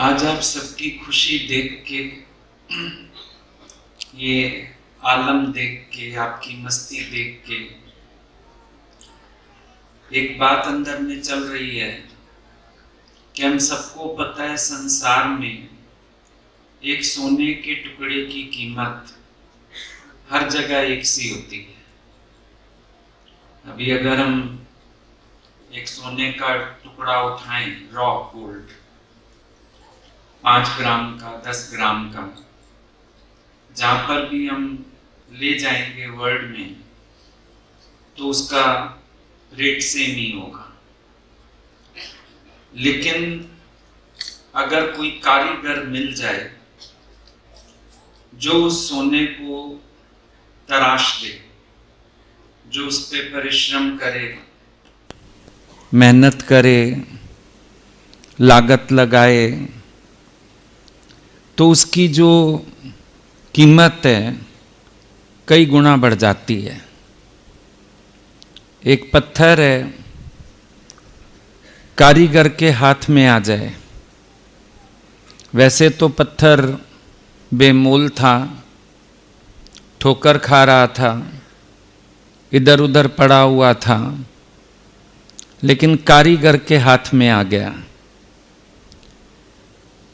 आज आप सबकी खुशी देख के, ये आलम देख के, आपकी मस्ती देख के एक बात अंदर में चल रही है कि हम सबको पता है संसार में एक सोने के टुकड़े की कीमत हर जगह एक सी होती है। अभी अगर हम एक सोने का टुकड़ा उठाएं, रॉ गोल्ड, 5 ग्राम का, 10 ग्राम का, जहां पर भी हम ले जाएंगे वर्ल्ड में तो उसका रेट सेम ही होगा। लेकिन अगर कोई कारीगर मिल जाए जो उस सोने को तराश दे, जो उस पे परिश्रम करे, मेहनत करे, लागत लगाए, तो उसकी जो कीमत है कई गुना बढ़ जाती है। एक पत्थर है, कारीगर के हाथ में आ जाए, वैसे तो पत्थर बेमोल था, ठोकर खा रहा था, इधर उधर पड़ा हुआ था, लेकिन कारीगर के हाथ में आ गया।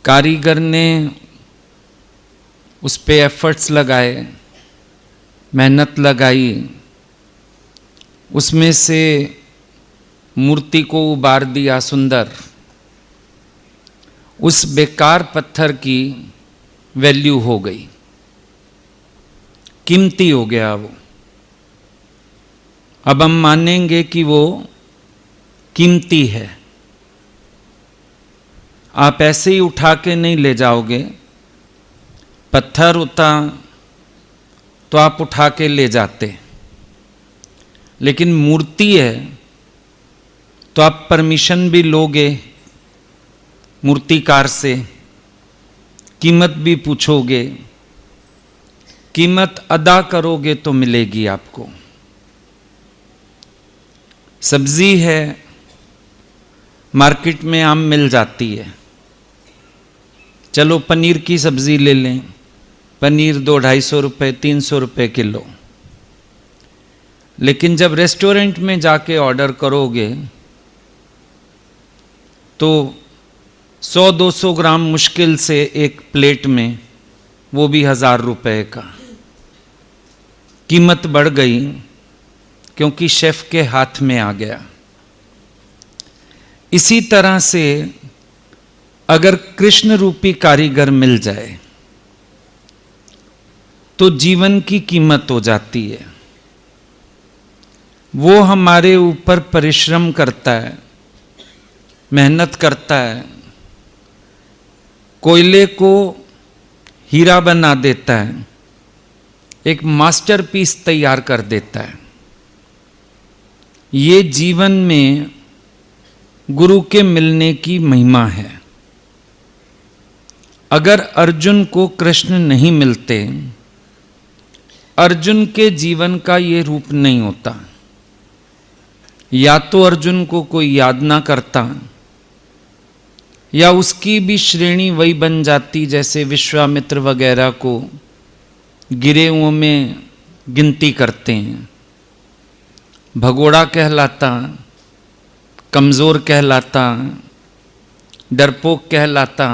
कारीगर ने उस पे एफर्ट्स लगाए, मेहनत लगाई, उसमें से मूर्ति को उबार दिया सुंदर। उस बेकार पत्थर की वैल्यू हो गई, कीमती हो गया वो। अब हम मानेंगे कि वो कीमती है। आप ऐसे ही उठा के नहीं ले जाओगे। पत्थर होता तो आप उठा के ले जाते, लेकिन मूर्ति है तो आप परमिशन भी लोगे मूर्तिकार से, कीमत भी पूछोगे, कीमत अदा करोगे तो मिलेगी आपको। सब्जी है, मार्केट में आम मिल जाती है, चलो पनीर की सब्जी ले लें, पनीर 200-250 रुपये, 300 रुपये किलो। लेकिन जब रेस्टोरेंट में जाके ऑर्डर करोगे तो 100-200 ग्राम मुश्किल से एक प्लेट में, वो भी 1000 रुपये का। कीमत बढ़ गई क्योंकि शेफ के हाथ में आ गया। इसी तरह से अगर कृष्ण रूपी कारीगर मिल जाए तो जीवन की कीमत हो जाती है। वो हमारे ऊपर परिश्रम करता है, मेहनत करता है, कोयले को हीरा बना देता है, एक मास्टरपीस तैयार कर देता है। ये जीवन में गुरु के मिलने की महिमा है। अगर अर्जुन को कृष्ण नहीं मिलते, अर्जुन के जीवन का ये रूप नहीं होता। या तो अर्जुन को कोई याद ना करता, या उसकी भी श्रेणी वही बन जाती जैसे विश्वामित्र वगैरह को गिरेहुओं में गिनती करते हैं। भगोड़ा कहलाता, कमज़ोर कहलाता, डरपोक कहलाता।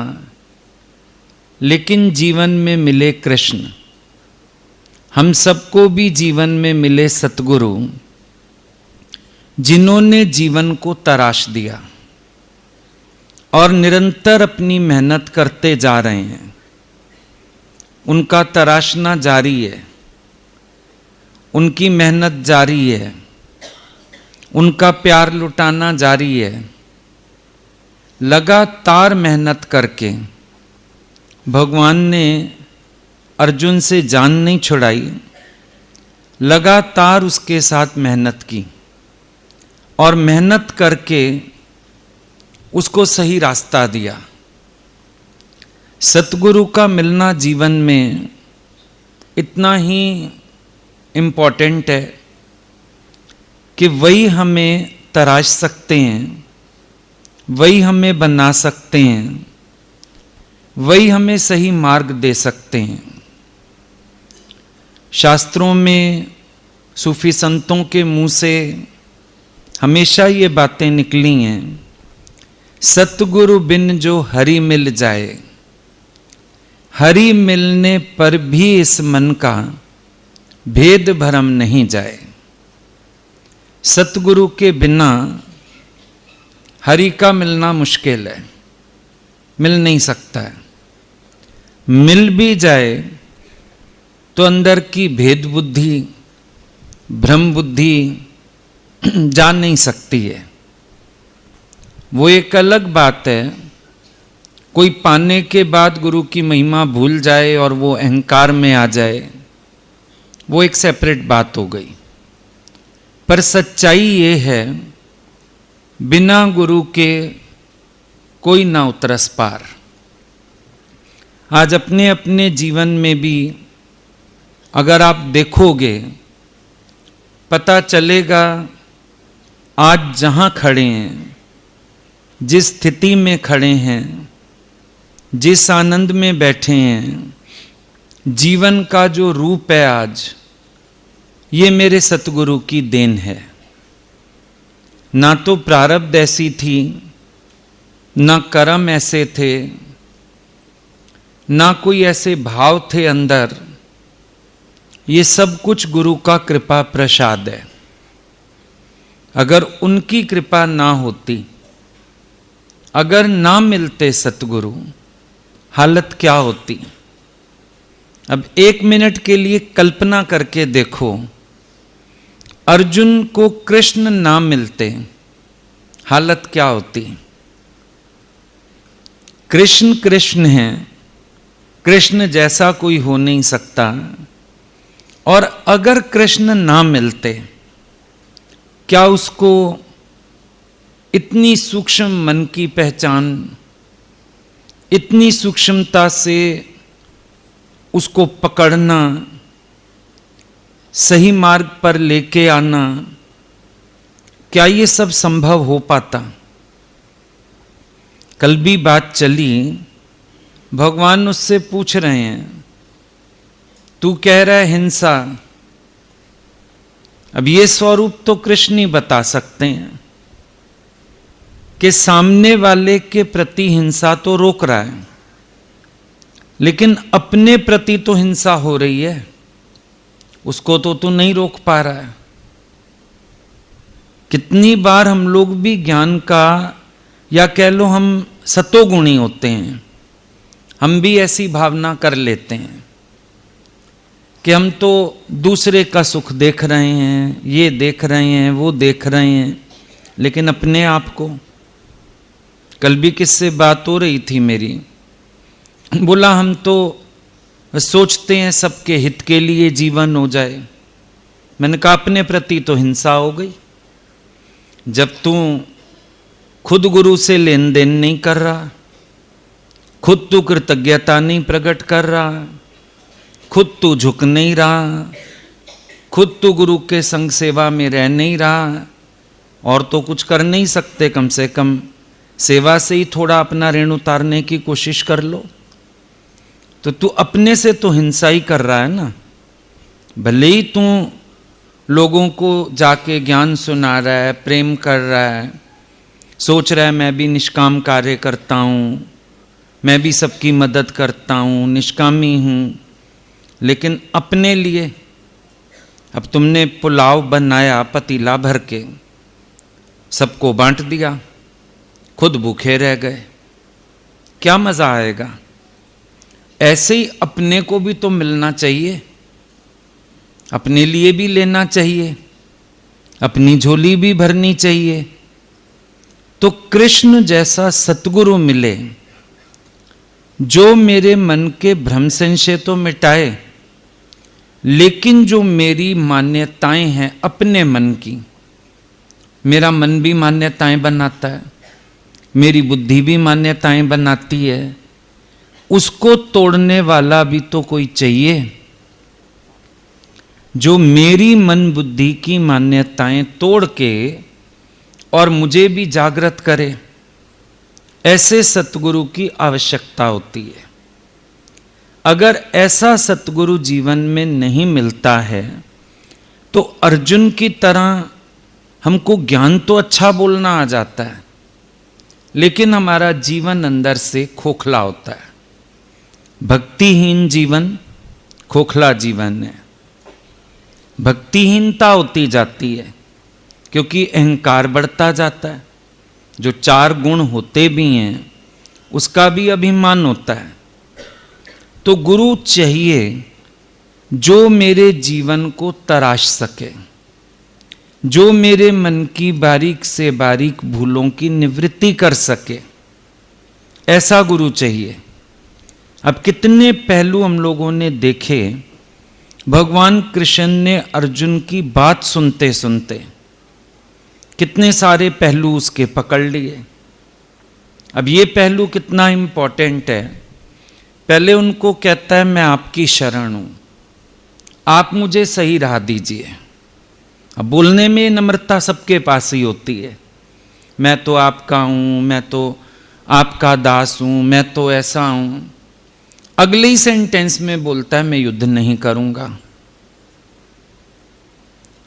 लेकिन जीवन में मिले कृष्ण, हम सबको भी जीवन में मिले सतगुरु, जिन्होंने जीवन को तराश दिया और निरंतर अपनी मेहनत करते जा रहे हैं। उनका तराशना जारी है, उनकी मेहनत जारी है, उनका प्यार लुटाना जारी है। लगातार मेहनत करके भगवान ने अर्जुन से जान नहीं छुड़ाई, लगातार उसके साथ मेहनत की और मेहनत करके उसको सही रास्ता दिया। सतगुरु का मिलना जीवन में इतना ही इम्पोर्टेंट है कि वही हमें तराश सकते हैं, वही हमें बना सकते हैं, वही हमें सही मार्ग दे सकते हैं। शास्त्रों में सूफी संतों के मुंह से हमेशा ये बातें निकली हैं, सतगुरु बिन जो हरि मिल जाए, हरि मिलने पर भी इस मन का भेद भरम नहीं जाए। सतगुरु के बिना हरि का मिलना मुश्किल है, मिल नहीं सकता है। मिल भी जाए तो अंदर की भेद बुद्धि, भ्रम बुद्धि जान नहीं सकती है। वो एक अलग बात है, कोई पाने के बाद गुरु की महिमा भूल जाए और वो अहंकार में आ जाए, वो एक सेपरेट बात हो गई। पर सच्चाई ये है, बिना गुरु के कोई ना उतरस पार। आज अपने अपने जीवन में भी अगर आप देखोगे, पता चलेगा आज जहाँ खड़े हैं, जिस स्थिति में खड़े हैं, जिस आनंद में बैठे हैं, जीवन का जो रूप है आज, ये मेरे सतगुरु की देन है। ना तो प्रारब्ध ऐसी थी, ना कर्म ऐसे थे, ना कोई ऐसे भाव थे अंदर। ये सब कुछ गुरु का कृपा प्रसाद है। अगर उनकी कृपा ना होती, अगर ना मिलते सतगुरु, हालत क्या होती। अब 1 मिनट के लिए कल्पना करके देखो, अर्जुन को कृष्ण ना मिलते, हालत क्या होती। कृष्ण कृष्ण है, कृष्ण जैसा कोई हो नहीं सकता। और अगर कृष्ण ना मिलते, क्या उसको इतनी सूक्ष्म मन की पहचान, इतनी सूक्ष्मता से उसको पकड़ना, सही मार्ग पर लेके आना, क्या ये सब संभव हो पाता। कल भी बात चली, भगवान उससे पूछ रहे हैं, तू कह रहा है हिंसा। अब ये स्वरूप तो कृष्ण ही बता सकते हैं कि सामने वाले के प्रति हिंसा तो रोक रहा है, लेकिन अपने प्रति तो हिंसा हो रही है, उसको तो तू नहीं रोक पा रहा है। कितनी बार हम लोग भी ज्ञान का, या कह लो हम सतोगुणी होते हैं, हम भी ऐसी भावना कर लेते हैं कि हम तो दूसरे का सुख देख रहे हैं, ये देख रहे हैं, वो देख रहे हैं, लेकिन अपने आप को। कल भी किससे बात हो रही थी मेरी, बोला हम तो सोचते हैं सबके हित के लिए जीवन हो जाए। मैंने कहा अपने प्रति तो हिंसा हो गई। जब तू खुद गुरु से लेन देन नहीं कर रहा, खुद तू कृतज्ञता नहीं प्रकट कर रहा, खुद तू झुक नहीं रहा, खुद तू गुरु के संग सेवा में रह नहीं रहा, और तो कुछ कर नहीं सकते, कम से कम सेवा से ही थोड़ा अपना ऋण उतारने की कोशिश कर लो। तो तू अपने से तो हिंसा ही कर रहा है ना। भले ही तू लोगों को जाके ज्ञान सुना रहा है, प्रेम कर रहा है, सोच रहा है मैं भी निष्काम कार्य करता हूँ, मैं भी सबकी मदद करता हूँ, निष्कामी हूँ, लेकिन अपने लिए अब तुमने पुलाव बनाया पतीला भर के, सबको बांट दिया, खुद भूखे रह गए, क्या मजा आएगा। ऐसे ही अपने को भी तो मिलना चाहिए, अपने लिए भी लेना चाहिए, अपनी झोली भी भरनी चाहिए। तो कृष्ण जैसा सतगुरु मिले जो मेरे मन के भ्रम संशय तो मिटाए, लेकिन जो मेरी मान्यताएं हैं अपने मन की, मेरा मन भी मान्यताएं बनाता है, मेरी बुद्धि भी मान्यताएं बनाती है, उसको तोड़ने वाला भी तो कोई चाहिए जो मेरी मन बुद्धि की मान्यताएं तोड़ के और मुझे भी जागृत करे। ऐसे सतगुरु की आवश्यकता होती है। अगर ऐसा सतगुरु जीवन में नहीं मिलता है तो अर्जुन की तरह हमको ज्ञान तो अच्छा बोलना आ जाता है, लेकिन हमारा जीवन अंदर से खोखला होता है। भक्तिहीन जीवन खोखला जीवन है। भक्तिहीनता होती जाती है क्योंकि अहंकार बढ़ता जाता है। जो 4 गुण होते भी हैं उसका भी अभिमान होता है। तो गुरु चाहिए जो मेरे जीवन को तराश सके, जो मेरे मन की बारीक से बारीक भूलों की निवृत्ति कर सके, ऐसा गुरु चाहिए। अब कितने पहलू हम लोगों ने देखे, भगवान कृष्ण ने अर्जुन की बात सुनते सुनते कितने सारे पहलू उसके पकड़ लिए। अब ये पहलू कितना इम्पोर्टेंट है। पहले उनको कहता है मैं आपकी शरण हूं, आप मुझे सही राह दीजिए। अब बोलने में नम्रता सबके पास ही होती है, मैं तो आपका हूं, मैं तो आपका दास हूं, मैं तो ऐसा हूं। अगले ही सेंटेंस में बोलता है मैं युद्ध नहीं करूंगा।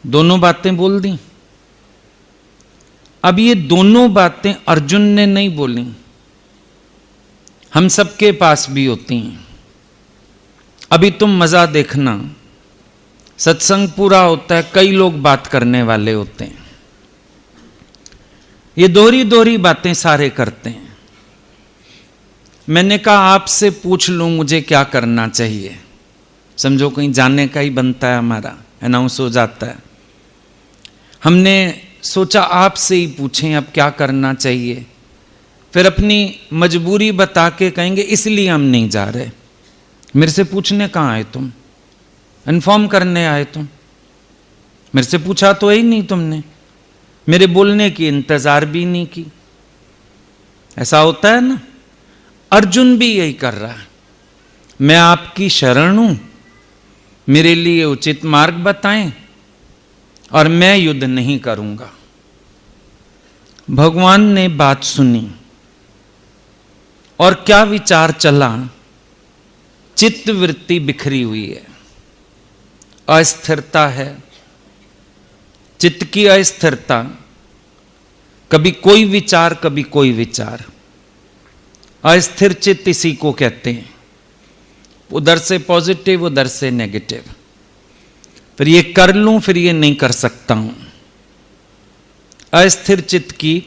दोनों बातें बोल दी। अब ये दोनों बातें अर्जुन ने नहीं बोली, हम सबके पास भी होती हैं। अभी तुम मजा देखना, सत्संग पूरा होता है, कई लोग बात करने वाले होते हैं, ये दोहरी दोहरी बातें सारे करते हैं। मैंने कहा आपसे पूछ लूं मुझे क्या करना चाहिए, समझो कहीं जाने का ही बनता है, हमारा अनाउंस हो जाता है। हमने सोचा आपसे ही पूछें अब क्या करना चाहिए, फिर अपनी मजबूरी बता के कहेंगे इसलिए हम नहीं जा रहे। मेरे से पूछने कहाँ आए तुम, इन्फॉर्म करने आए तुम, मेरे से पूछा तो ही नहीं तुमने, मेरे बोलने की इंतजार भी नहीं की। ऐसा होता है ना। अर्जुन भी यही कर रहा है, मैं आपकी शरण हूं, मेरे लिए उचित मार्ग बताएं और मैं युद्ध नहीं करूंगा। भगवान ने बात सुनी और क्या विचार चला, चित्त वृत्ति बिखरी हुई है, अस्थिरता है, चित्त की अस्थिरता, कभी कोई विचार कभी कोई विचार। अस्थिर चित्त इसी को कहते हैं, उधर से पॉजिटिव उधर से नेगेटिव, फिर ये कर लूं फिर ये नहीं कर सकता हूं। अस्थिर चित्त की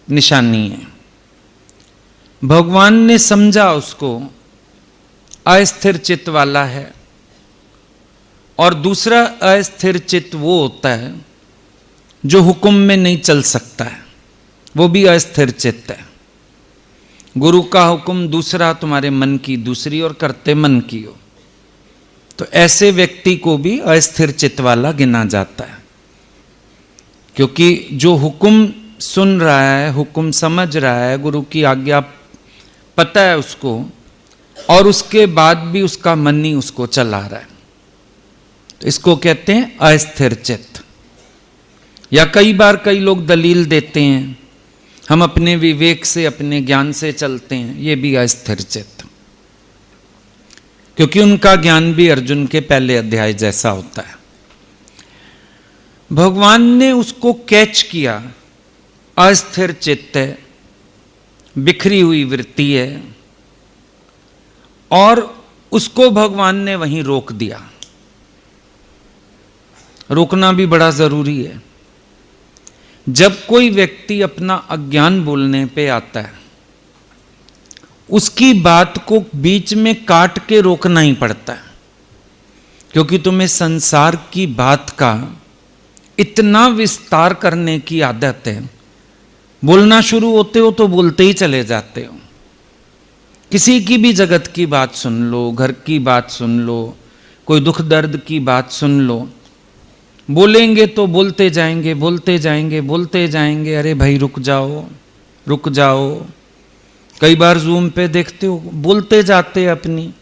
निशानी है। भगवान ने समझा उसको अस्थिर चित्त वाला है। और दूसरा अस्थिर चित्त वो होता है जो हुक्म में नहीं चल सकता है, वो भी अस्थिर चित्त है। गुरु का हुक्म दूसरा, तुम्हारे मन की दूसरी और करते मन की हो, तो ऐसे व्यक्ति को भी अस्थिर चित्त वाला गिना जाता है। क्योंकि जो हुक्म सुन रहा है, हुक्म समझ रहा है, गुरु की आज्ञा पता है उसको, और उसके बाद भी उसका मन ही उसको चला रहा है, तो इसको कहते हैं अस्थिर चित्त। या कई बार कई लोग दलील देते हैं हम अपने विवेक से अपने ज्ञान से चलते हैं, ये भी अस्थिर चित्त, क्योंकि उनका ज्ञान भी अर्जुन के पहले अध्याय जैसा होता है। भगवान ने उसको कैच किया, अस्थिर चित्त है, बिखरी हुई वृत्ति है, और उसको भगवान ने वहीं रोक दिया। रोकना भी बड़ा जरूरी है। जब कोई व्यक्ति अपना अज्ञान बोलने पे आता है, उसकी बात को बीच में काट के रोकना ही पड़ता है, क्योंकि तुम्हें संसार की बात का इतना विस्तार करने की आदत है, बोलना शुरू होते हो तो बोलते ही चले जाते हो। किसी की भी जगत की बात सुन लो, घर की बात सुन लो, कोई दुख दर्द की बात सुन लो, बोलेंगे तो बोलते जाएंगे बोलते जाएंगे बोलते जाएंगे। अरे भाई रुक जाओ रुक जाओ। कई बार जूम पे देखते हो बोलते जाते हैं अपनी,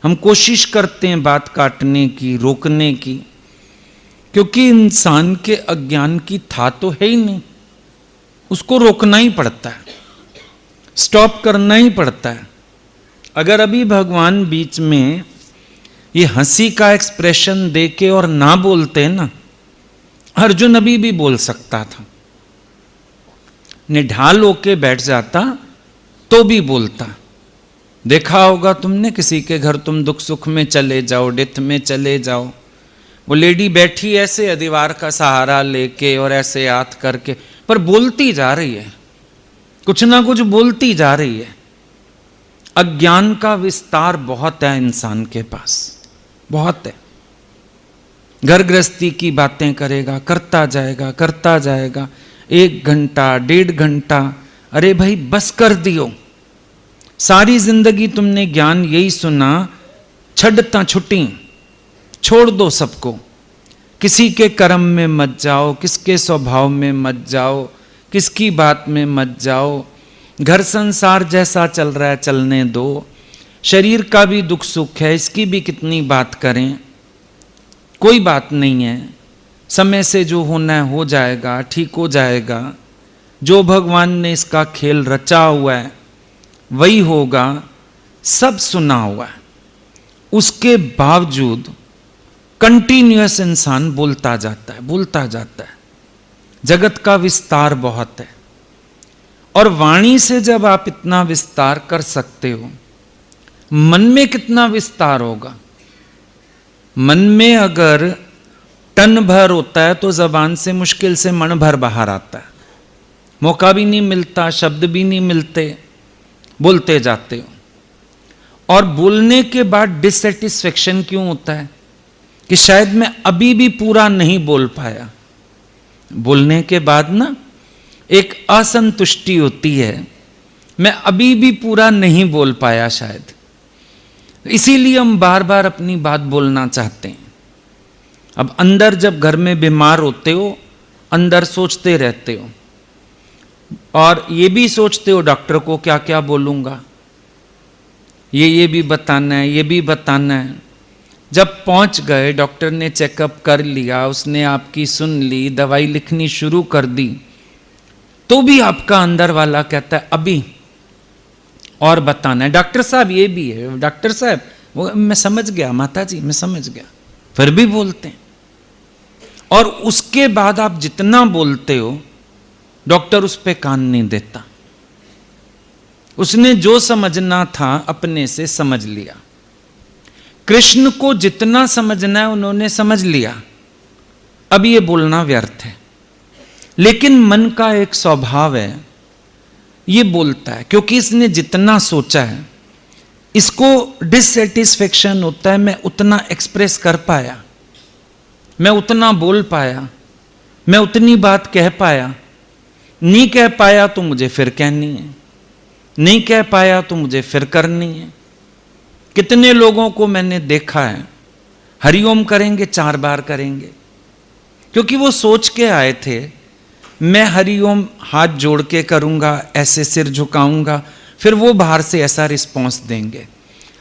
हम कोशिश करते हैं बात काटने की, रोकने की, क्योंकि इंसान के अज्ञान की था तो है ही नहीं, उसको रोकना ही पड़ता है। स्टॉप करना ही पड़ता है। अगर अभी भगवान बीच में ये हंसी का एक्सप्रेशन देके और ना बोलते ना, अर्जुन अभी भी बोल सकता था, निढाल होके बैठ जाता तो भी बोलता। देखा होगा तुमने, किसी के घर तुम दुख सुख में चले जाओ, डेथ में चले जाओ, वो लेडी बैठी ऐसे दीवार का सहारा लेके और ऐसे हाथ करके, पर बोलती जा रही है, कुछ ना कुछ बोलती जा रही है। अज्ञान का विस्तार बहुत है इंसान के पास, बहुत है। घर गृहस्थी की बातें करेगा, करता जाएगा, 1 घंटा 1.5 घंटा, अरे भाई बस कर दियो। सारी जिंदगी तुमने ज्ञान यही सुना, छड़ता छुट्टी, छोड़ दो सबको, किसी के कर्म में मत जाओ, किसके स्वभाव में मत जाओ, किसकी बात में मत जाओ, घर संसार जैसा चल रहा है चलने दो, शरीर का भी दुख सुख है, इसकी भी कितनी बात करें, कोई बात नहीं है, समय से जो होना है हो जाएगा, ठीक हो जाएगा, जो भगवान ने इसका खेल रचा हुआ है वही होगा, सब सुना हुआ है। उसके बावजूद कंटिन्यूअस इंसान बोलता जाता है। जगत का विस्तार बहुत है, और वाणी से जब आप इतना विस्तार कर सकते हो, मन में कितना विस्तार होगा। मन में अगर टन भर होता है तो जबान से मुश्किल से मन भर बाहर आता है, मौका भी नहीं मिलता, शब्द भी नहीं मिलते, बोलते जाते हो। और बोलने के बाद डिससेटिस्फेक्शन क्यों होता है कि शायद मैं अभी भी पूरा नहीं बोल पाया। बोलने के बाद ना एक असंतुष्टि होती है, मैं अभी भी पूरा नहीं बोल पाया शायद, इसीलिए हम बार बार अपनी बात बोलना चाहते हैं। अब अंदर जब घर में बीमार होते हो, अंदर सोचते रहते हो, और ये भी सोचते हो डॉक्टर को क्या क्या बोलूँगा, ये भी बताना है, ये भी बताना है। जब पहुंच गए, डॉक्टर ने चेकअप कर लिया, उसने आपकी सुन ली, दवाई लिखनी शुरू कर दी, तो भी आपका अंदर वाला कहता है अभी और बताना है। डॉक्टर साहब ये भी है, डॉक्टर साहब वो, मैं समझ गया माता जी, मैं समझ गया, फिर भी बोलते हैं। और उसके बाद आप जितना बोलते हो, डॉक्टर उस पर कान नहीं देता। उसने जो समझना था अपने से समझ लिया। कृष्ण को जितना समझना है उन्होंने समझ लिया, अब ये बोलना व्यर्थ है। लेकिन मन का एक स्वभाव है, ये बोलता है, क्योंकि इसने जितना सोचा है, इसको डिससेटिस्फेक्शन होता है, मैं उतना एक्सप्रेस कर पाया, मैं उतना बोल पाया, मैं उतनी बात कह पाया, नहीं कह पाया तो मुझे फिर कहनी है, नहीं कह पाया तो मुझे फिर करनी है। कितने लोगों को मैंने देखा है, हरिओम करेंगे 4 बार करेंगे, क्योंकि वो सोच के आए थे मैं हरिओम हाथ जोड़ के करूंगा, ऐसे सिर झुकाऊंगा, फिर वो बाहर से ऐसा रिस्पॉन्स देंगे।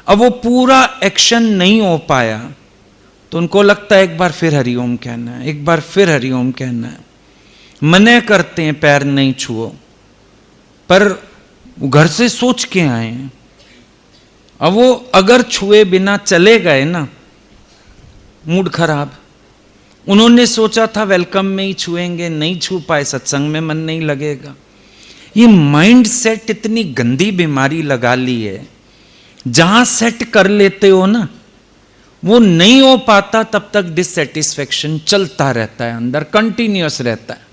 अब वो पूरा एक्शन नहीं हो पाया तो उनको लगता है एक बार फिर हरिओम कहना है, एक बार फिर हरिओम कहना है। मने करते हैं पैर नहीं छुओ, पर घर से सोच के आए हैं। अब वो अगर छुए बिना चले गए ना, मूड खराब। उन्होंने सोचा था वेलकम में ही छुएंगे, नहीं छू पाए, सत्संग में मन नहीं लगेगा। ये माइंड सेट इतनी गंदी बीमारी लगा ली है, जहां सेट कर लेते हो ना, वो नहीं हो पाता, तब तक डिससेटिस्फेक्शन चलता रहता है, अंदर कंटिन्यूअस रहता है।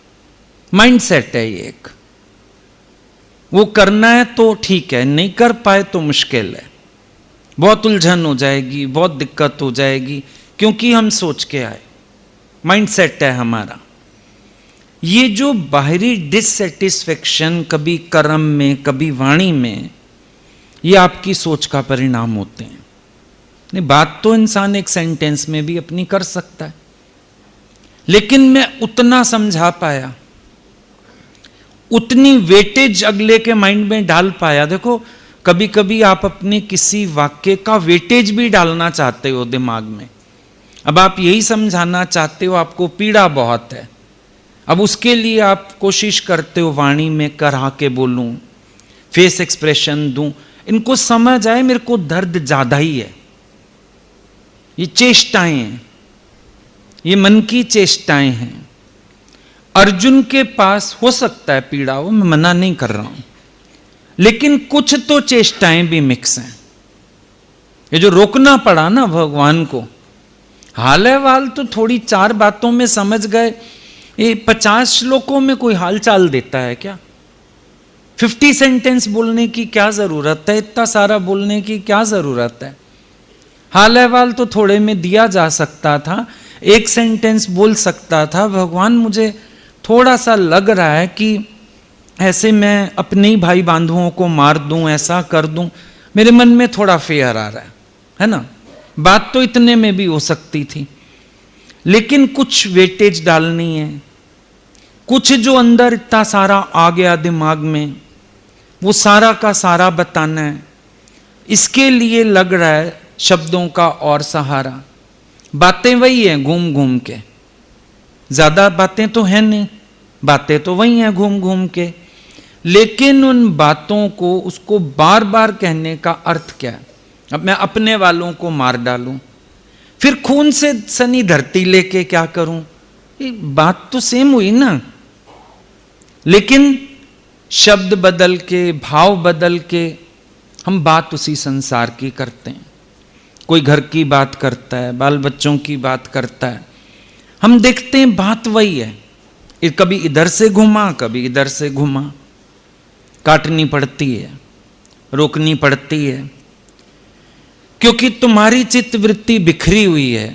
माइंड सेट है ये एक, वो करना है तो ठीक है, नहीं कर पाए तो मुश्किल है, बहुत उलझन हो जाएगी, बहुत दिक्कत हो जाएगी, क्योंकि हम सोच के आए, माइंड सेट है हमारा। ये जो बाहरी डिससेटिस्फेक्शन, कभी कर्म में कभी वाणी में, ये आपकी सोच का परिणाम होते हैं। नहीं, बात तो इंसान एक सेंटेंस में भी अपनी कर सकता है, लेकिन मैं उतना समझा पाया, उतनी वेटेज अगले के माइंड में डाल पाया। देखो, कभी कभी आप अपने किसी वाक्य का वेटेज भी डालना चाहते हो दिमाग में। अब आप यही समझाना चाहते हो, आपको पीड़ा बहुत है, अब उसके लिए आप कोशिश करते हो वाणी में करा के बोलूं, फेस एक्सप्रेशन दूं, इनको समझ आए मेरे को दर्द ज्यादा ही है। ये चेष्टाएं हैं, ये मन की चेष्टाएं हैं। अर्जुन के पास हो सकता है पीड़ा हो, मैं मना नहीं कर रहा हूं, लेकिन कुछ तो चेष्टाएं भी मिक्स हैं। ये जो रोकना पड़ा ना भगवान को, हाल अहवाल तो थोड़ी 4 बातों में समझ गए, ये 50 श्लोकों में कोई हाल चाल देता है क्या? 50 सेंटेंस बोलने की क्या जरूरत है? इतना सारा बोलने की क्या जरूरत है? हाल अहवाल तो थोड़े में दिया जा सकता था, 1 सेंटेंस बोल सकता था। भगवान मुझे थोड़ा सा लग रहा है कि ऐसे मैं अपने ही भाई बांधुओं को मार दूं, ऐसा कर दूं, मेरे मन में थोड़ा फेयर आ रहा है ना? बात तो इतने में भी हो सकती थी, लेकिन कुछ वेटेज डालनी है, कुछ जो अंदर इतना सारा आ गया दिमाग में, वो सारा का सारा बताना है। इसके लिए लग रहा है शब्दों का और सहारा। बातें वही हैं घूम घूम के, ज्यादा बातें तो हैं नहीं, बातें तो वही हैं घूम घूम के, लेकिन उन बातों को, उसको बार बार कहने का अर्थ क्या है? अब मैं अपने वालों को मार डालूं, फिर खून से सनी धरती लेके क्या करूं? ये बात तो सेम हुई ना, लेकिन शब्द बदल के, भाव बदल के हम बात उसी संसार की करते हैं। कोई घर की बात करता है, बाल बच्चों की बात करता है, हम देखते हैं बात वही है, कभी इधर से घुमा, कभी इधर से घुमा, काटनी पड़ती है, रोकनी पड़ती है, क्योंकि तुम्हारी चित्त वृत्ति बिखरी हुई है।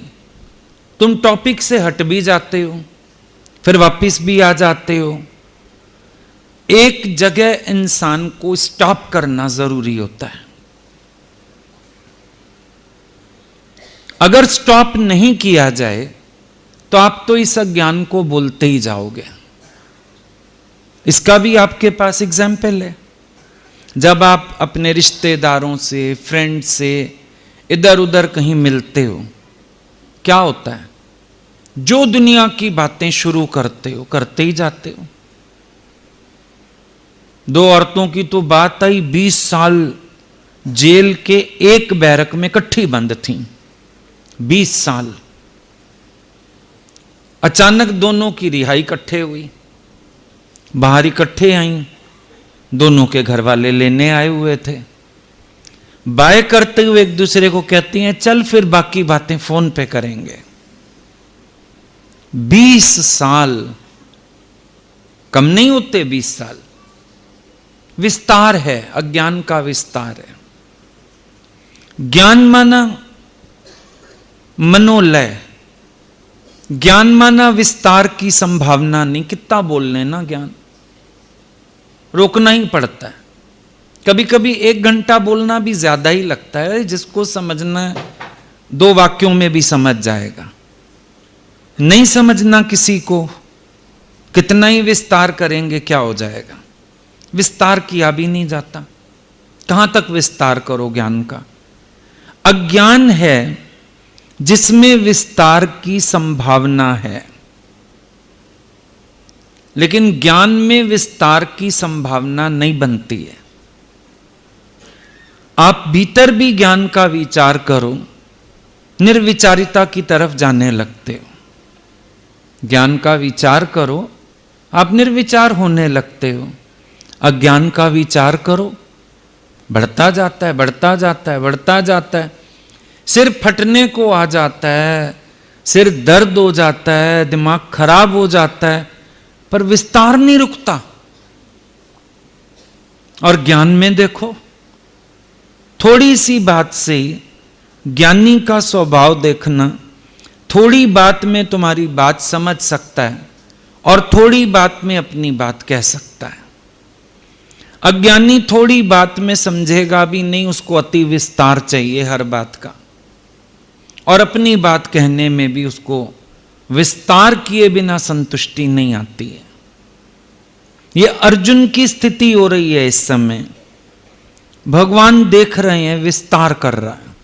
तुम टॉपिक से हट भी जाते हो, फिर वापस भी आ जाते हो। एक जगह इंसान को स्टॉप करना जरूरी होता है। अगर स्टॉप नहीं किया जाए तो आप तो इस अज्ञान को बोलते ही जाओगे। इसका भी आपके पास एग्जाम्पल है। जब आप अपने रिश्तेदारों से, फ्रेंड से इधर उधर कहीं मिलते हो, क्या होता है? जो दुनिया की बातें शुरू करते हो, करते ही जाते हो। 2 औरतों की तो बात आई, 20 साल जेल के एक बैरक में इकट्ठी बंद थीं, 20 साल। अचानक दोनों की रिहाई इकट्ठे हुई, बाहर इकट्ठे आई, दोनों के घर वाले लेने आए हुए थे। बाय करते हुए एक दूसरे को कहती हैं, चल फिर बाकी बातें फोन पे करेंगे। 20 साल कम नहीं होते, 20 साल विस्तार है, अज्ञान का विस्तार है। ज्ञान माना मनोलय, ज्ञान माना विस्तार की संभावना नहीं। कितना बोल लेना ज्ञान, रोकना ही पड़ता है। कभी कभी 1 घंटा बोलना भी ज्यादा ही लगता है। जिसको समझना है 2 वाक्यों में भी समझ जाएगा। नहीं समझना किसी को, कितना ही विस्तार करेंगे क्या हो जाएगा? विस्तार किया भी नहीं जाता। कहां तक विस्तार करो ज्ञान का? अज्ञान है जिसमें विस्तार की संभावना है, लेकिन ज्ञान में विस्तार की संभावना नहीं बनती है। आप भीतर भी ज्ञान का विचार करो, निर्विचारिता की तरफ जाने लगते हो। ज्ञान का विचार करो, आप निर्विचार होने लगते हो। अज्ञान का विचार करो, बढ़ता जाता है, बढ़ता जाता है, बढ़ता जाता है। सिर फटने को आ जाता है, सिर दर्द हो जाता है, दिमाग खराब हो जाता है, पर विस्तार नहीं रुकता। और ज्ञान में देखो, थोड़ी सी बात से ज्ञानी का स्वभाव देखना, थोड़ी बात में तुम्हारी बात समझ सकता है और थोड़ी बात में अपनी बात कह सकता है। अज्ञानी थोड़ी बात में समझेगा भी नहीं, उसको अति विस्तार चाहिए हर बात का, और अपनी बात कहने में भी उसको विस्तार किए बिना संतुष्टि नहीं आती है। ये अर्जुन की स्थिति हो रही है इस समय। भगवान देख रहे हैं, विस्तार कर रहा है,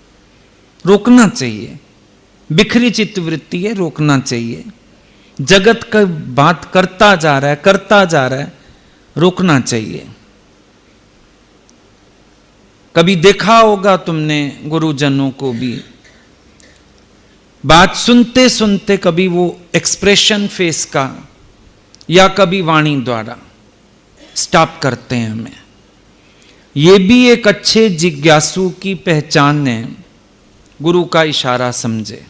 रोकना चाहिए। बिखरी चित्तवृत्ति है, रोकना चाहिए। जगत का बात करता जा रहा है, करता जा रहा है, रोकना चाहिए। कभी देखा होगा तुमने गुरुजनों को भी, बात सुनते सुनते कभी वो एक्सप्रेशन फेस का या कभी वाणी द्वारा स्टॉप करते हैं हमें। ये भी एक अच्छे जिज्ञासु की पहचान है, गुरु का इशारा समझे।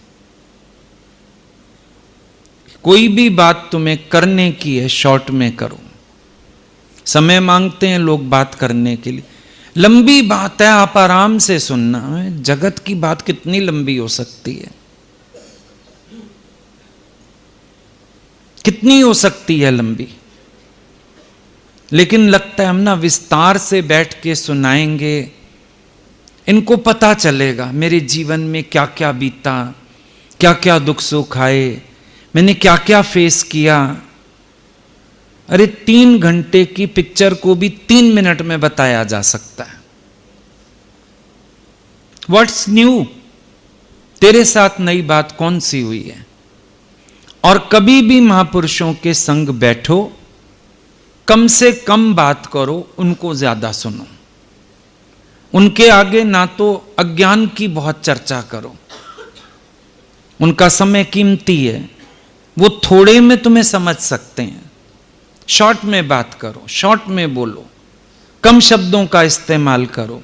कोई भी बात तुम्हें करने की है, शॉर्ट में करो। समय मांगते हैं लोग बात करने के लिए, लंबी बात है आप आराम से सुनना है। जगत की बात कितनी लंबी हो सकती है, कितनी हो सकती है लंबी, लेकिन लगता है हम ना विस्तार से बैठ के सुनाएंगे, इनको पता चलेगा मेरे जीवन में क्या क्या बीता, क्या क्या दुख सुख आए, मैंने क्या क्या फेस किया। अरे 3 घंटे की पिक्चर को भी 3 मिनट में बताया जा सकता है। व्हाट्स न्यू, तेरे साथ नई बात कौन सी हुई है। और कभी भी महापुरुषों के संग बैठो, कम से कम बात करो, उनको ज्यादा सुनो। उनके आगे ना तो अज्ञान की बहुत चर्चा करो, उनका समय कीमती है, वो थोड़े में तुम्हें समझ सकते हैं। शॉर्ट में बात करो, शॉर्ट में बोलो, कम शब्दों का इस्तेमाल करो।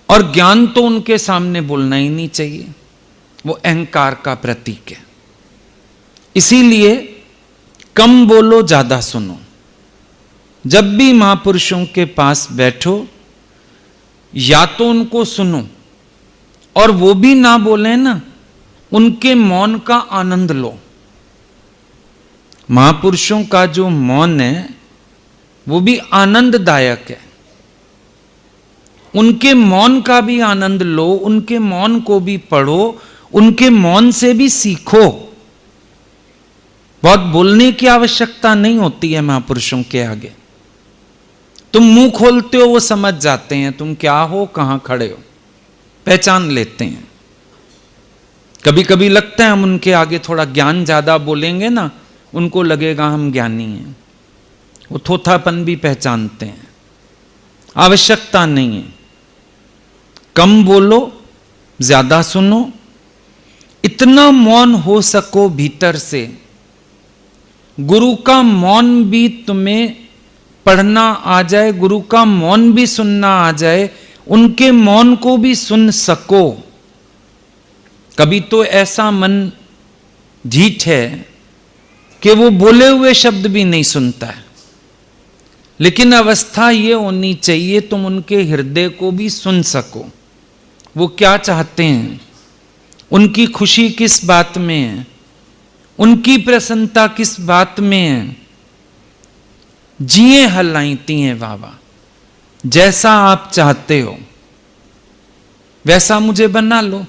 और ज्ञान तो उनके सामने बोलना ही नहीं चाहिए, वो अहंकार का प्रतीक है। इसीलिए कम बोलो, ज्यादा सुनो। जब भी महापुरुषों के पास बैठो, या तो उनको सुनो, और वो भी ना बोले ना, उनके मौन का आनंद लो। महापुरुषों का जो मौन है वो भी आनंददायक है। उनके मौन का भी आनंद लो, उनके मौन को भी पढ़ो, उनके मौन से भी सीखो। बहुत बोलने की आवश्यकता नहीं होती है महापुरुषों के आगे। तुम मुंह खोलते हो, वो समझ जाते हैं तुम क्या हो, कहां खड़े हो, पहचान लेते हैं। कभी कभी लगता है हम उनके आगे थोड़ा ज्ञान ज्यादा बोलेंगे ना, उनको लगेगा हम ज्ञानी हैं, वो थोथापन भी पहचानते हैं। आवश्यकता नहीं है, कम बोलो, ज्यादा सुनो, इतना मौन हो सको भीतर से। गुरु का मौन भी तुम्हें पढ़ना आ जाए, गुरु का मौन भी सुनना आ जाए, उनके मौन को भी सुन सको। कभी तो ऐसा मन ढीठ है कि वो बोले हुए शब्द भी नहीं सुनता है, लेकिन अवस्था ये होनी चाहिए तुम उनके हृदय को भी सुन सको। वो क्या चाहते हैं, उनकी खुशी किस बात में है, उनकी प्रसन्नता किस बात में है। जिए हलाईती हैं बाबा, जैसा आप चाहते हो वैसा मुझे बना लो,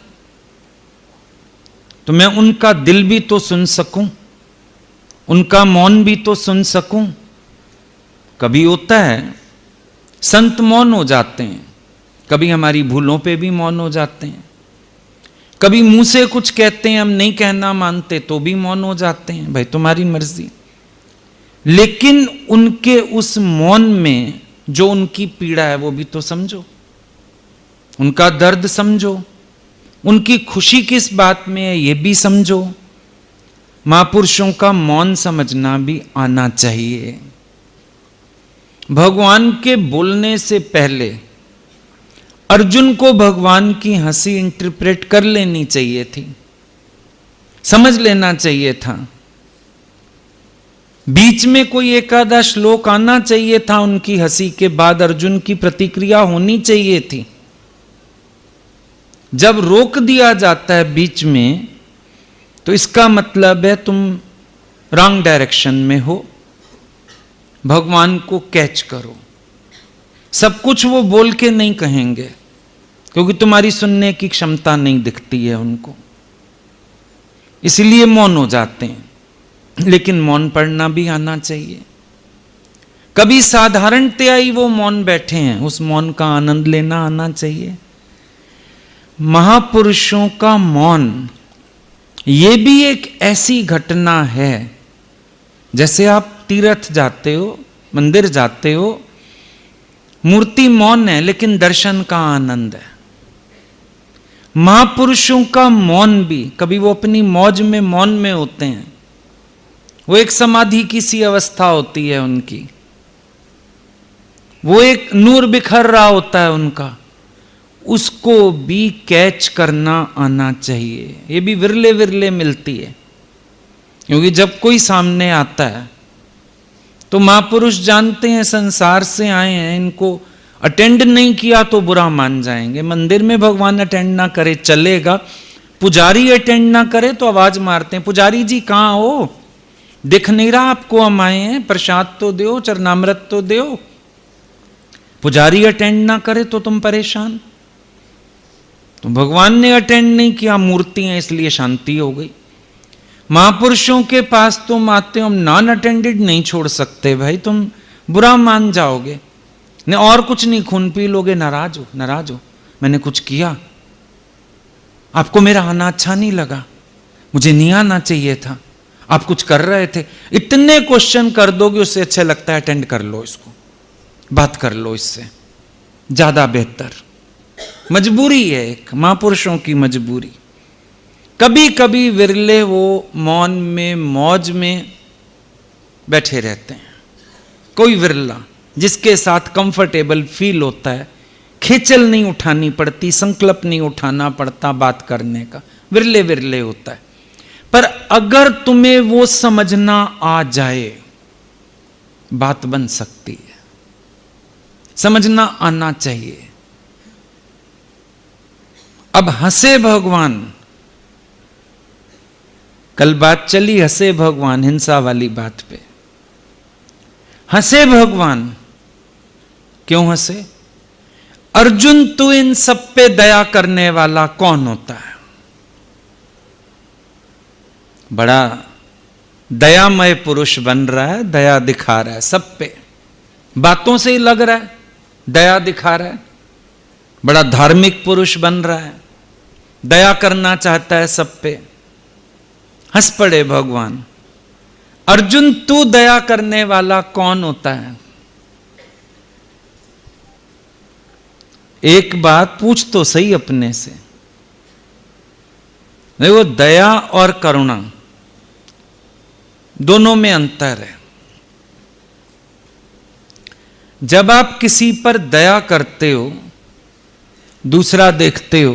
तो मैं उनका दिल भी तो सुन सकूं, उनका मौन भी तो सुन सकूं। कभी होता है संत मौन हो जाते हैं, कभी हमारी भूलों पे भी मौन हो जाते हैं, कभी मुंह से कुछ कहते हैं हम नहीं कहना मानते तो भी मौन हो जाते हैं, भाई तुम्हारी मर्जी। लेकिन उनके उस मौन में जो उनकी पीड़ा है वो भी तो समझो, उनका दर्द समझो, उनकी खुशी किस बात में है ये भी समझो। महापुरुषों का मौन समझना भी आना चाहिए। भगवान के बोलने से पहले अर्जुन को भगवान की हंसी इंटरप्रेट कर लेनी चाहिए थी, समझ लेना चाहिए था। बीच में कोई एक आधा श्लोक आना चाहिए था, उनकी हंसी के बाद अर्जुन की प्रतिक्रिया होनी चाहिए थी। जब रोक दिया जाता है बीच में, तो इसका मतलब है तुम रॉन्ग डायरेक्शन में हो, भगवान को कैच करो। सब कुछ वो बोल के नहीं कहेंगे, क्योंकि तुम्हारी सुनने की क्षमता नहीं दिखती है उनको, इसलिए मौन हो जाते हैं। लेकिन मौन पढ़ना भी आना चाहिए। कभी साधारणतया ही वो मौन बैठे हैं, उस मौन का आनंद लेना आना चाहिए। महापुरुषों का मौन ये भी एक ऐसी घटना है, जैसे आप तीर्थ जाते हो, मंदिर जाते हो, मूर्ति मौन है लेकिन दर्शन का आनंद है। महापुरुषों का मौन भी, कभी वो अपनी मौज में मौन में होते हैं, वो एक समाधि की सी अवस्था होती है उनकी, वो एक नूर बिखर रहा होता है उनका, उसको भी कैच करना आना चाहिए। ये भी विरले विरले मिलती है, क्योंकि जब कोई सामने आता है तो महापुरुष जानते हैं संसार से आए हैं, इनको अटेंड नहीं किया तो बुरा मान जाएंगे। मंदिर में भगवान अटेंड ना करे चलेगा, पुजारी अटेंड ना करे तो आवाज मारते हैं, पुजारी जी कहाँ हो, दिख नहीं रहा आपको, हम आए हैं, प्रसाद तो दो, चरणामृत तो दो। पुजारी अटेंड ना करे तो तुम परेशान। तो भगवान ने अटेंड नहीं किया, मूर्ति है इसलिए शांति हो गई। महापुरुषों के पास तुम आते हो, हम नॉन अटेंडेड नहीं छोड़ सकते भाई, तुम बुरा मान जाओगे, नहीं और कुछ नहीं, खून पी लोगे, नाराज हो, नाराज हो, मैंने कुछ किया, आपको मेरा आना अच्छा नहीं लगा, मुझे नहीं आना चाहिए था, आप कुछ कर रहे थे, इतने क्वेश्चन कर दोगे, उससे अच्छा लगता है अटेंड कर लो इसको, बात कर लो इससे, ज्यादा बेहतर। मजबूरी है एक, महापुरुषों की मजबूरी। कभी कभी विरले वो मौन में मौज में बैठे रहते हैं, कोई विरला जिसके साथ कंफर्टेबल फील होता है, खेचल नहीं उठानी पड़ती, संकल्प नहीं उठाना पड़ता बात करने का, विरले विरले होता है। पर अगर तुम्हें वो समझना आ जाए, बात बन सकती है, समझना आना चाहिए। अब हंसे भगवान, कल बात चली हंसे भगवान हिंसा वाली बात पे, हंसे भगवान, क्यों हंसे? अर्जुन तू इन सब पे दया करने वाला कौन होता है? बड़ा दयामय पुरुष बन रहा है, दया दिखा रहा है सब पे, बातों से ही लग रहा है दया दिखा रहा है, बड़ा धार्मिक पुरुष बन रहा है, दया करना चाहता है सब पे। हंस पड़े भगवान, अर्जुन तू दया करने वाला कौन होता है? एक बात पूछ तो सही अपने से, देखो दया और करुणा दोनों में अंतर है। जब आप किसी पर दया करते हो, दूसरा देखते हो,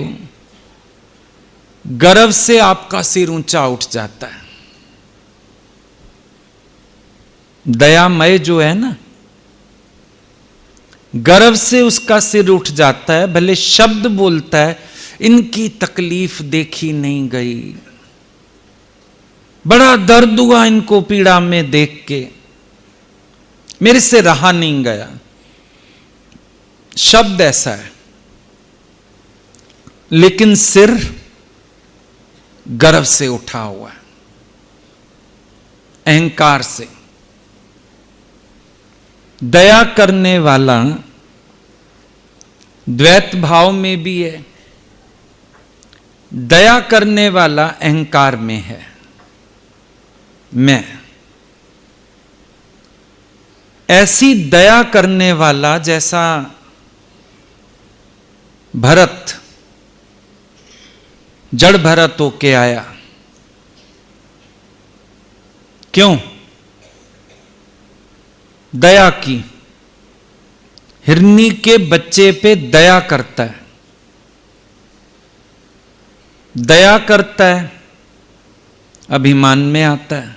गर्व से आपका सिर ऊंचा उठ जाता है। दयामय जो है ना, गर्व से उसका सिर उठ जाता है, भले शब्द बोलता है इनकी तकलीफ देखी नहीं गई, बड़ा दर्द हुआ इनको पीड़ा में देख के, मेरे से रहा नहीं गया, शब्द ऐसा है, लेकिन सिर गर्व से उठा हुआ है, अहंकार से। दया करने वाला द्वैत भाव में भी है, दया करने वाला अहंकार में है, मैं। ऐसी दया करने वाला जैसा भरत, जड़ भरत होके आया, क्यों? दया की, हिरनी के बच्चे पे दया करता है, दया करता है, अभिमान में आता है,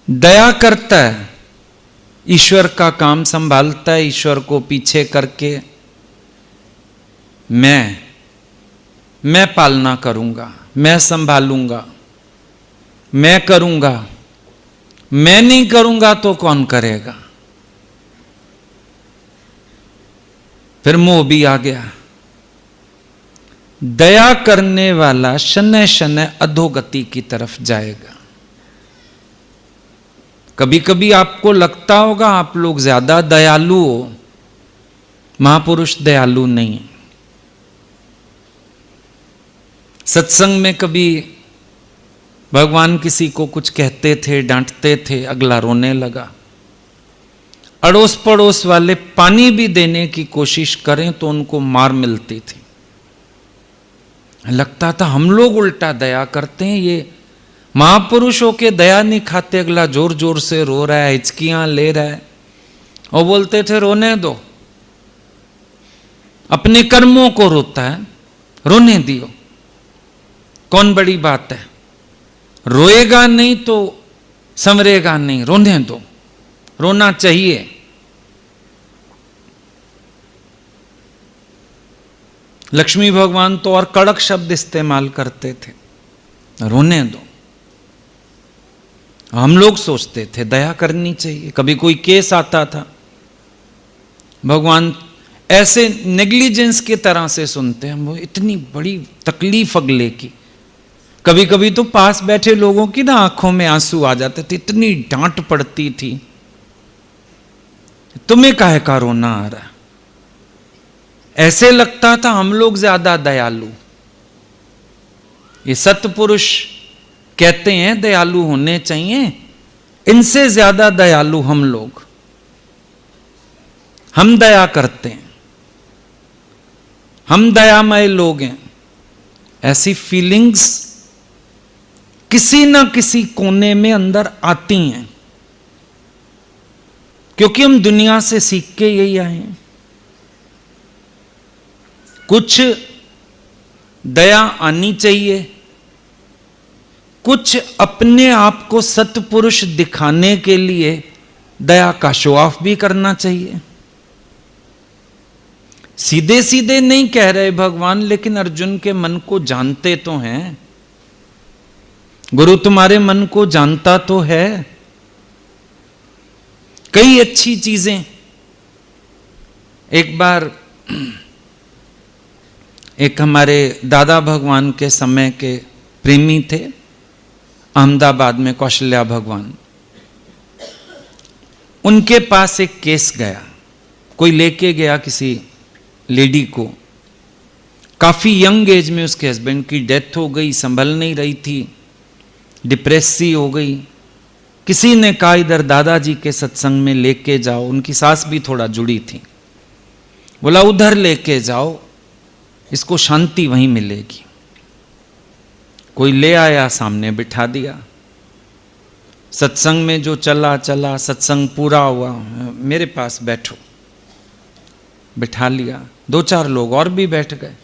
दया करता है, ईश्वर का काम संभालता है, ईश्वर को पीछे करके मैं पालना करूंगा, मैं संभालूंगा, मैं करूंगा, मैं नहीं करूंगा तो कौन करेगा? फिर मोह भी आ गया। दया करने वाला शनय शनय अधोगति की तरफ जाएगा। कभी कभी आपको लगता होगा आप लोग ज्यादा दयालु हो, महापुरुष दयालु नहीं। सत्संग में कभी भगवान किसी को कुछ कहते थे, डांटते थे, अगला रोने लगा, अड़ोस पड़ोस वाले पानी भी देने की कोशिश करें तो उनको मार मिलती थी। लगता था हम लोग उल्टा दया करते हैं, ये महापुरुषों के दया नहीं खाते, अगला जोर जोर से रो रहा है, हिचकियां ले रहा है, और बोलते थे रोने दो, अपने कर्मों को रोता है, रोने दियो, कौन बड़ी बात है, रोएगा नहीं तो संवरेगा नहीं, रोने दो, रोना चाहिए। लक्ष्मी भगवान तो और कड़क शब्द इस्तेमाल करते थे, रोने दो। हम लोग सोचते थे दया करनी चाहिए। कभी कोई केस आता था, भगवान ऐसे नेग्लिजेंस की तरह से सुनते हैं, वो इतनी बड़ी तकलीफ अगले की। कभी कभी तो पास बैठे लोगों की ना आंखों में आंसू आ जाते थे, इतनी डांट पड़ती थी, तुम्हें काहे का रोना आ रहा। ऐसे लगता था हम लोग ज्यादा दयालु। ये सत्पुरुष कहते हैं दयालु होने चाहिए, इनसे ज्यादा दयालु हम लोग, हम दया करते हैं, हम दयामय लोग हैं। ऐसी फीलिंग्स किसी ना किसी कोने में अंदर आती हैं, क्योंकि हम दुनिया से सीख के यही आए हैं। कुछ दया आनी चाहिए, कुछ अपने आप को सत्पुरुष दिखाने के लिए दया का शो ऑफ भी करना चाहिए। सीधे सीधे नहीं कह रहे भगवान, लेकिन अर्जुन के मन को जानते तो हैं। गुरु तुम्हारे मन को जानता तो है। कई अच्छी चीजें, एक बार एक हमारे दादा भगवान के समय के प्रेमी थे अहमदाबाद में, कौशल्या भगवान, उनके पास एक केस गया, कोई लेके गया किसी लेडी को, काफी यंग एज में उसके हस्बैंड की डेथ हो गई, संभल नहीं रही थी, डिप्रेस सी हो गई। किसी ने कहा इधर दादाजी के सत्संग में लेके जाओ, उनकी सास भी थोड़ा जुड़ी थी, बोला उधर लेके जाओ, इसको शांति वहीं मिलेगी। कोई ले आया, सामने बिठा दिया, सत्संग में जो चला चला, सत्संग पूरा हुआ, मेरे पास बैठो, बिठा लिया। 2-4 लोग और भी बैठ गए।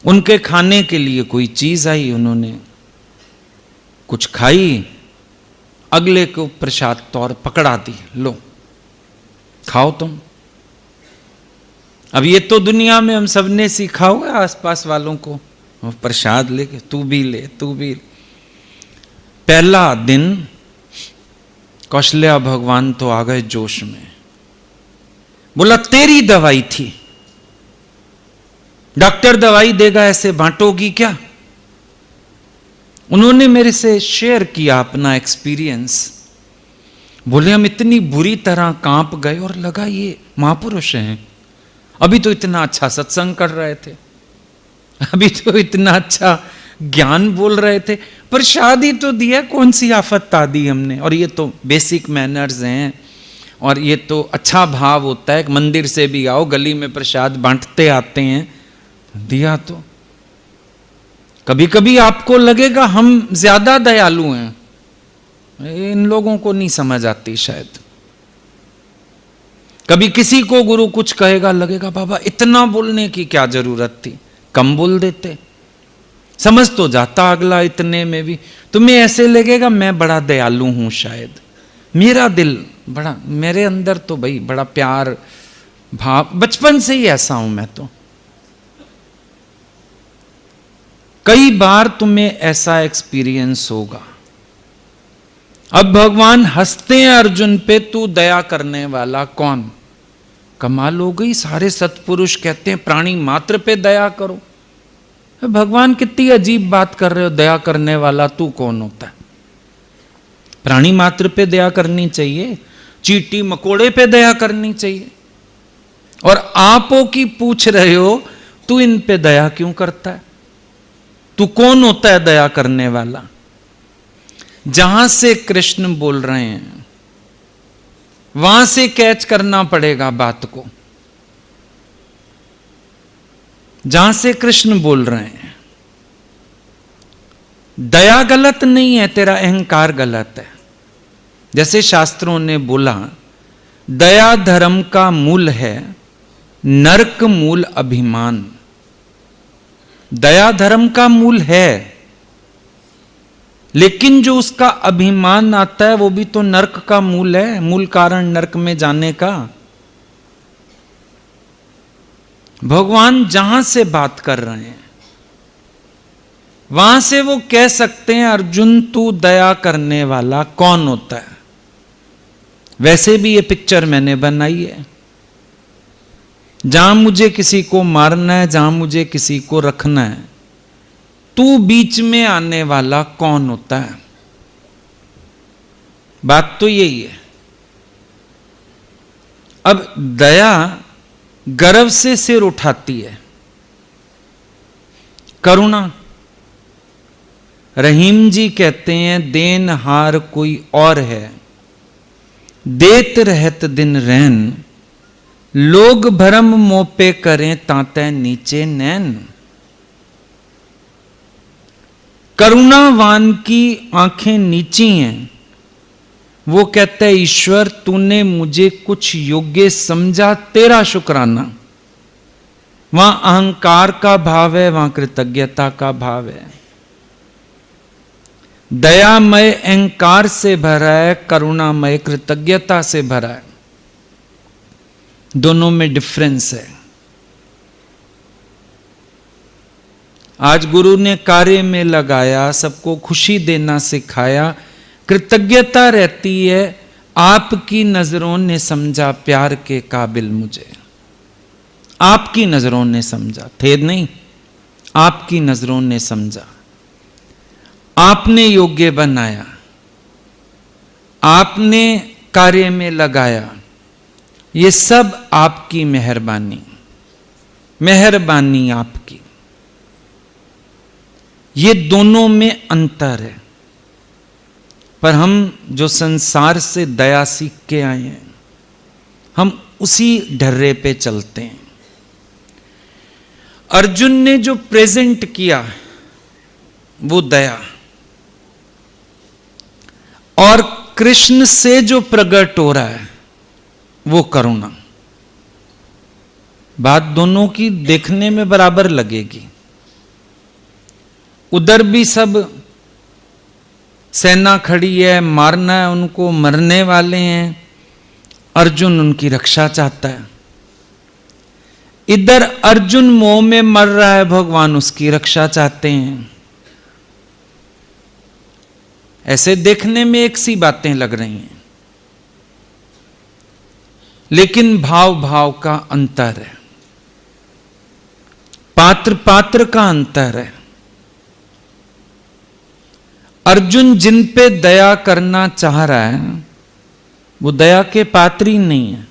उनके खाने के लिए कोई चीज आई, उन्होंने कुछ खाई, अगले को प्रसाद तौर पकड़ा दी, लो खाओ तुम। अब ये तो दुनिया में हम सबने सीखा हुआ आसपास वालों को, प्रसाद लेके तू भी ले, तू भी ले। पहला दिन कौशल्या भगवान तो आ गए जोश में, बोला तेरी दवाई थी, डॉक्टर दवाई देगा ऐसे बांटोगी क्या। उन्होंने मेरे से शेयर किया अपना एक्सपीरियंस, बोले हम इतनी बुरी तरह कांप गए और लगा ये महापुरुष हैं, अभी तो इतना अच्छा सत्संग कर रहे थे, अभी तो इतना अच्छा ज्ञान बोल रहे थे, प्रसाद ही तो दिया, कौन सी आफत आ दी हमने। और ये तो बेसिक मैनर्स हैं, और ये तो अच्छा भाव होता है, मंदिर से भी आओ, गली में प्रसाद बांटते आते हैं, दिया तो। कभी कभी आपको लगेगा हम ज्यादा दयालु हैं, इन लोगों को नहीं समझ आती शायद। कभी किसी को गुरु कुछ कहेगा, लगेगा बाबा इतना बोलने की क्या जरूरत थी, कम बोल देते, समझ तो जाता अगला इतने में भी। तुम्हें ऐसे लगेगा मैं बड़ा दयालु हूं, शायद मेरा दिल बड़ा, मेरे अंदर तो भाई बड़ा प्यार भाव, बचपन से ही ऐसा हूं मैं तो। कई बार तुम्हें ऐसा एक्सपीरियंस होगा। अब भगवान हंसते हैं अर्जुन पे, तू दया करने वाला कौन। कमाल हो गई, सारे सत्पुरुष कहते हैं प्राणी मात्र पे दया करो। भगवान कितनी अजीब बात कर रहे हो, दया करने वाला तू कौन होता है। प्राणी मात्र पे दया करनी चाहिए, चींटी मकोड़े पे दया करनी चाहिए, और आपो की पूछ रहे हो तू इन पे दया क्यों करता है। तू कौन होता है दया करने वाला। जहां से कृष्ण बोल रहे हैं वहां से कैच करना पड़ेगा बात को, जहां से कृष्ण बोल रहे हैं। दया गलत नहीं है, तेरा अहंकार गलत है। जैसे शास्त्रों ने बोला, दया धर्म का मूल है, नरक मूल अभिमान। दया धर्म का मूल है, लेकिन जो उसका अभिमान आता है वो भी तो नरक का मूल है, मूल कारण नरक में जाने का। भगवान जहां से बात कर रहे हैं वहां से वो कह सकते हैं, अर्जुन तू दया करने वाला कौन होता है। वैसे भी ये पिक्चर मैंने बनाई है, जहां मुझे किसी को मारना है, जहां मुझे किसी को रखना है, तू बीच में आने वाला कौन होता है। बात तो यही है। अब दया गर्व से सिर उठाती है, करुणा, रहीम जी कहते हैं, देनहार कोई और है, देत रहत दिन रैन, लोग भरम मोपे करें ताते नीचे नैन। करुणावान की आंखें नीची हैं, वो कहता है ईश्वर तूने मुझे कुछ योग्य समझा, तेरा शुक्राना। वहां अहंकार का भाव है, वहां कृतज्ञता का भाव है। दयामय अहंकार से भरा है, करुणामय कृतज्ञता से भरा है। दोनों में डिफरेंस है। आज गुरु ने कार्य में लगाया, सबको खुशी देना सिखाया, कृतज्ञता रहती है, आपकी नजरों ने समझा प्यार के काबिल मुझे। आपकी नजरों ने समझा, थे नहीं, आपकी नजरों ने समझा, आपने योग्य बनाया, आपने कार्य में लगाया। ये सब आपकी मेहरबानी, मेहरबानी आपकी। ये दोनों में अंतर है। पर हम जो संसार से दया सीख के आए हैं, हम उसी ढर्रे पे चलते हैं। अर्जुन ने जो प्रेजेंट किया वो दया, और कृष्ण से जो प्रकट हो रहा है वो करुणा। बात दोनों की देखने में बराबर लगेगी। उधर भी सब सेना खड़ी है, मारना है उनको, मरने वाले हैं, अर्जुन उनकी रक्षा चाहता है। इधर अर्जुन मोह में मर रहा है, भगवान उसकी रक्षा चाहते हैं। ऐसे देखने में एक सी बातें लग रही हैं, लेकिन भाव भाव का अंतर है, पात्र पात्र का अंतर है। अर्जुन जिन पे दया करना चाह रहा है वो दया के पात्र ही नहीं है।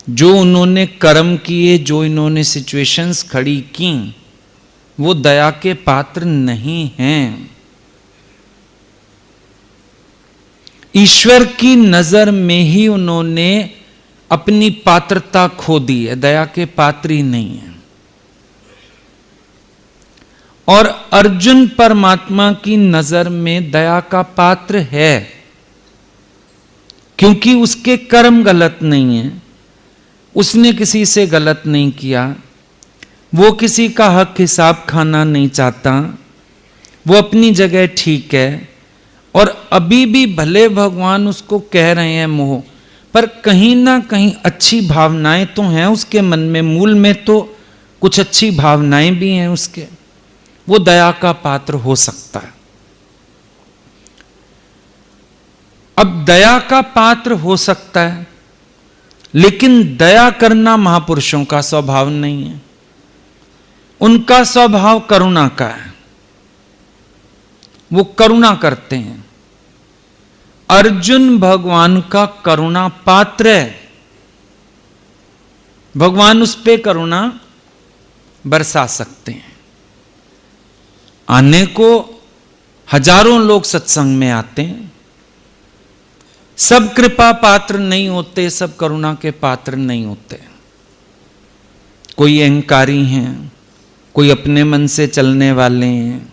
जो उन्होंने कर्म किए, जो इन्होंने सिचुएशंस खड़ी की, वो दया के पात्र नहीं हैं। ईश्वर की नजर में ही उन्होंने अपनी पात्रता खो दी है, दया के पात्र ही नहीं है। और अर्जुन परमात्मा की नजर में दया का पात्र है, क्योंकि उसके कर्म गलत नहीं है, उसने किसी से गलत नहीं किया, वो किसी का हक हिसाब खाना नहीं चाहता, वो अपनी जगह ठीक है। और अभी भी भले भगवान उसको कह रहे हैं मोह, पर कहीं ना कहीं अच्छी भावनाएं तो हैं उसके मन में, मूल में तो कुछ अच्छी भावनाएं भी हैं उसके। वो दया का पात्र हो सकता है। अब दया का पात्र हो सकता है, लेकिन दया करना महापुरुषों का स्वभाव नहीं है। उनका स्वभाव करुणा का है, वो करुणा करते हैं। अर्जुन भगवान का करुणा पात्र है, भगवान उस पे करुणा बरसा सकते हैं। आने को हजारों लोग सत्संग में आते हैं, सब कृपा पात्र नहीं होते, सब करुणा के पात्र नहीं होते। कोई अहंकारी हैं, कोई अपने मन से चलने वाले हैं,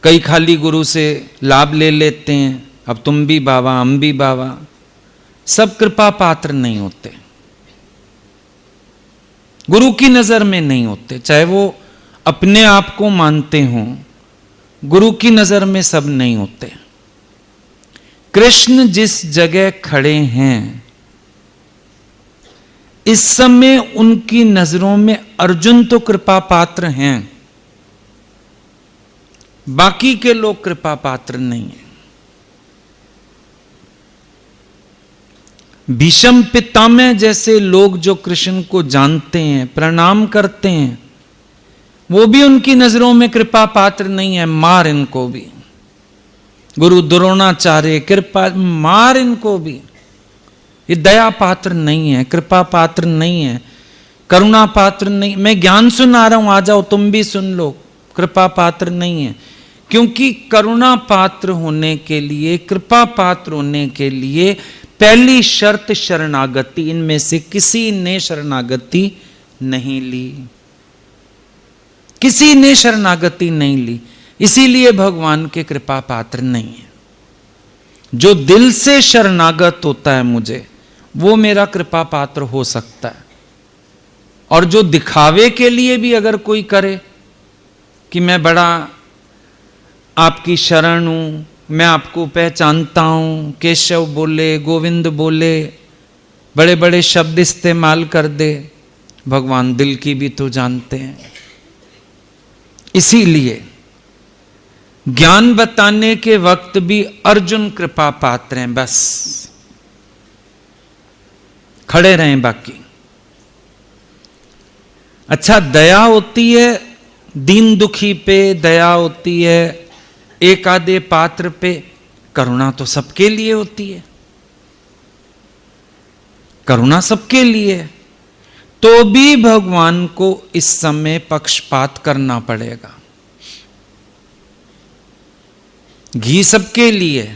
कई खाली गुरु से लाभ ले लेते हैं, अब तुम भी बाबा हम भी बाबा। सब कृपा पात्र नहीं होते, गुरु की नजर में नहीं होते, चाहे वो अपने आप को मानते हों, गुरु की नजर में सब नहीं होते। कृष्ण जिस जगह खड़े हैं इस समय उनकी नजरों में अर्जुन तो कृपा पात्र हैं, बाकी के लोग कृपा पात्र नहीं हैं। भीष्म पितामह जैसे लोग जो कृष्ण को जानते हैं, प्रणाम करते हैं, वो भी उनकी नजरों में कृपा पात्र नहीं है, मार इनको भी। गुरु द्रोणाचार्य कृपा, मार इनको भी। ये दया पात्र नहीं है, कृपा पात्र नहीं है, करुणा पात्र नहीं। मैं ज्ञान सुना रहा हूं, आ जाओ तुम भी सुन लो, कृपा पात्र नहीं है। क्योंकि करुणा पात्र होने के लिए, कृपा पात्र होने के लिए पहली शर्त शरणागति। इनमें से किसी ने शरणागति नहीं ली, किसी ने शरणागति नहीं ली, इसीलिए भगवान के कृपा पात्र नहीं है। जो दिल से शरणागत होता है मुझे, वो मेरा कृपा पात्र हो सकता है। और जो दिखावे के लिए भी अगर कोई करे कि मैं बड़ा आपकी शरण हूं, मैं आपको पहचानता हूं, केशव बोले, गोविंद बोले, बड़े बड़े शब्द इस्तेमाल कर दे, भगवान दिल की भी तो जानते हैं। इसीलिए ज्ञान बताने के वक्त भी अर्जुन कृपा पात्र हैं, बस खड़े रहें बाकी। अच्छा, दया होती है दीन दुखी पे, दया होती है एक आधे पात्र पे, करुणा तो सबके लिए होती है, करुणा सबके लिए। तो भी भगवान को इस समय पक्षपात करना पड़ेगा। घी सबके लिए,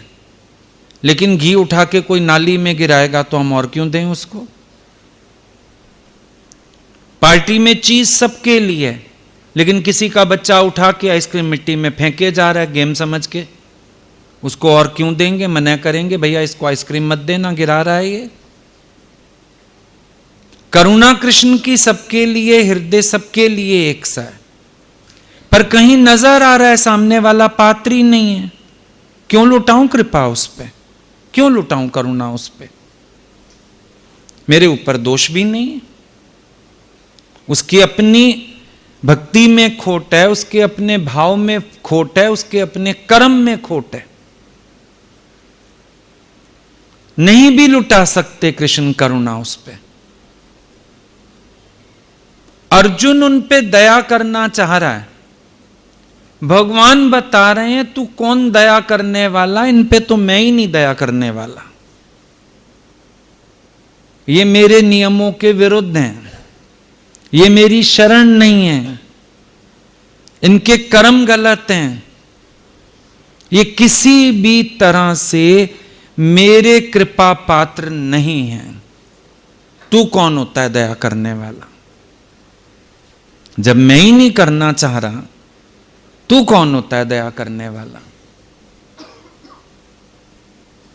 लेकिन घी उठा के कोई नाली में गिराएगा तो हम और क्यों दें उसको। पार्टी में चीज सबके लिए, लेकिन किसी का बच्चा उठा के आइसक्रीम मिट्टी में फेंके जा रहा है गेम समझ के, उसको और क्यों देंगे, मना करेंगे भैया इसको आइसक्रीम मत देना, गिरा रहा है ये। करुणा कृष्ण की सबके लिए, हृदय सबके लिए एक सा है, पर कहीं नजर आ रहा है सामने वाला पात्र ही नहीं है, क्यों लुटाऊं कृपा उस पे, क्यों लुटाऊं करुणा उस पे। मेरे ऊपर दोष भी नहीं है, उसकी अपनी भक्ति में खोट है, उसके अपने भाव में खोट है, उसके अपने कर्म में खोट है। नहीं भी लुटा सकते कृष्ण करुणा उस पे। अर्जुन उन पे दया करना चाह रहा है, भगवान बता रहे हैं तू कौन दया करने वाला, इन पे तो मैं ही नहीं दया करने वाला, ये मेरे नियमों के विरुद्ध हैं, ये मेरी शरण नहीं है, इनके कर्म गलत हैं, ये किसी भी तरह से मेरे कृपा पात्र नहीं है। तू कौन होता है दया करने वाला? जब मैं ही नहीं करना चाह रहा, तू कौन होता है दया करने वाला?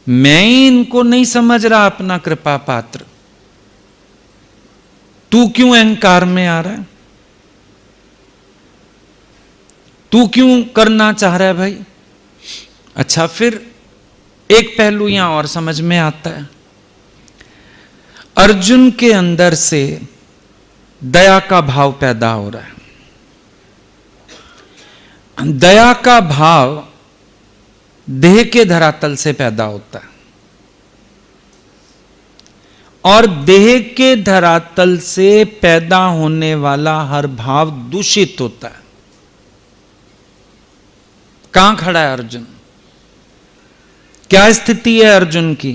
मैं ही इनको नहीं समझ रहा अपना कृपा पात्र, तू क्यों अहंकार में आ रहा है? तू क्यों करना चाह रहा है भाई? अच्छा, फिर एक पहलू यहां और समझ में आता है। अर्जुन के अंदर से दया का भाव पैदा हो रहा है। दया का भाव देह के धरातल से पैदा होता है, और देह के धरातल से पैदा होने वाला हर भाव दूषित होता है। कहां खड़ा है अर्जुन? क्या स्थिति है अर्जुन की?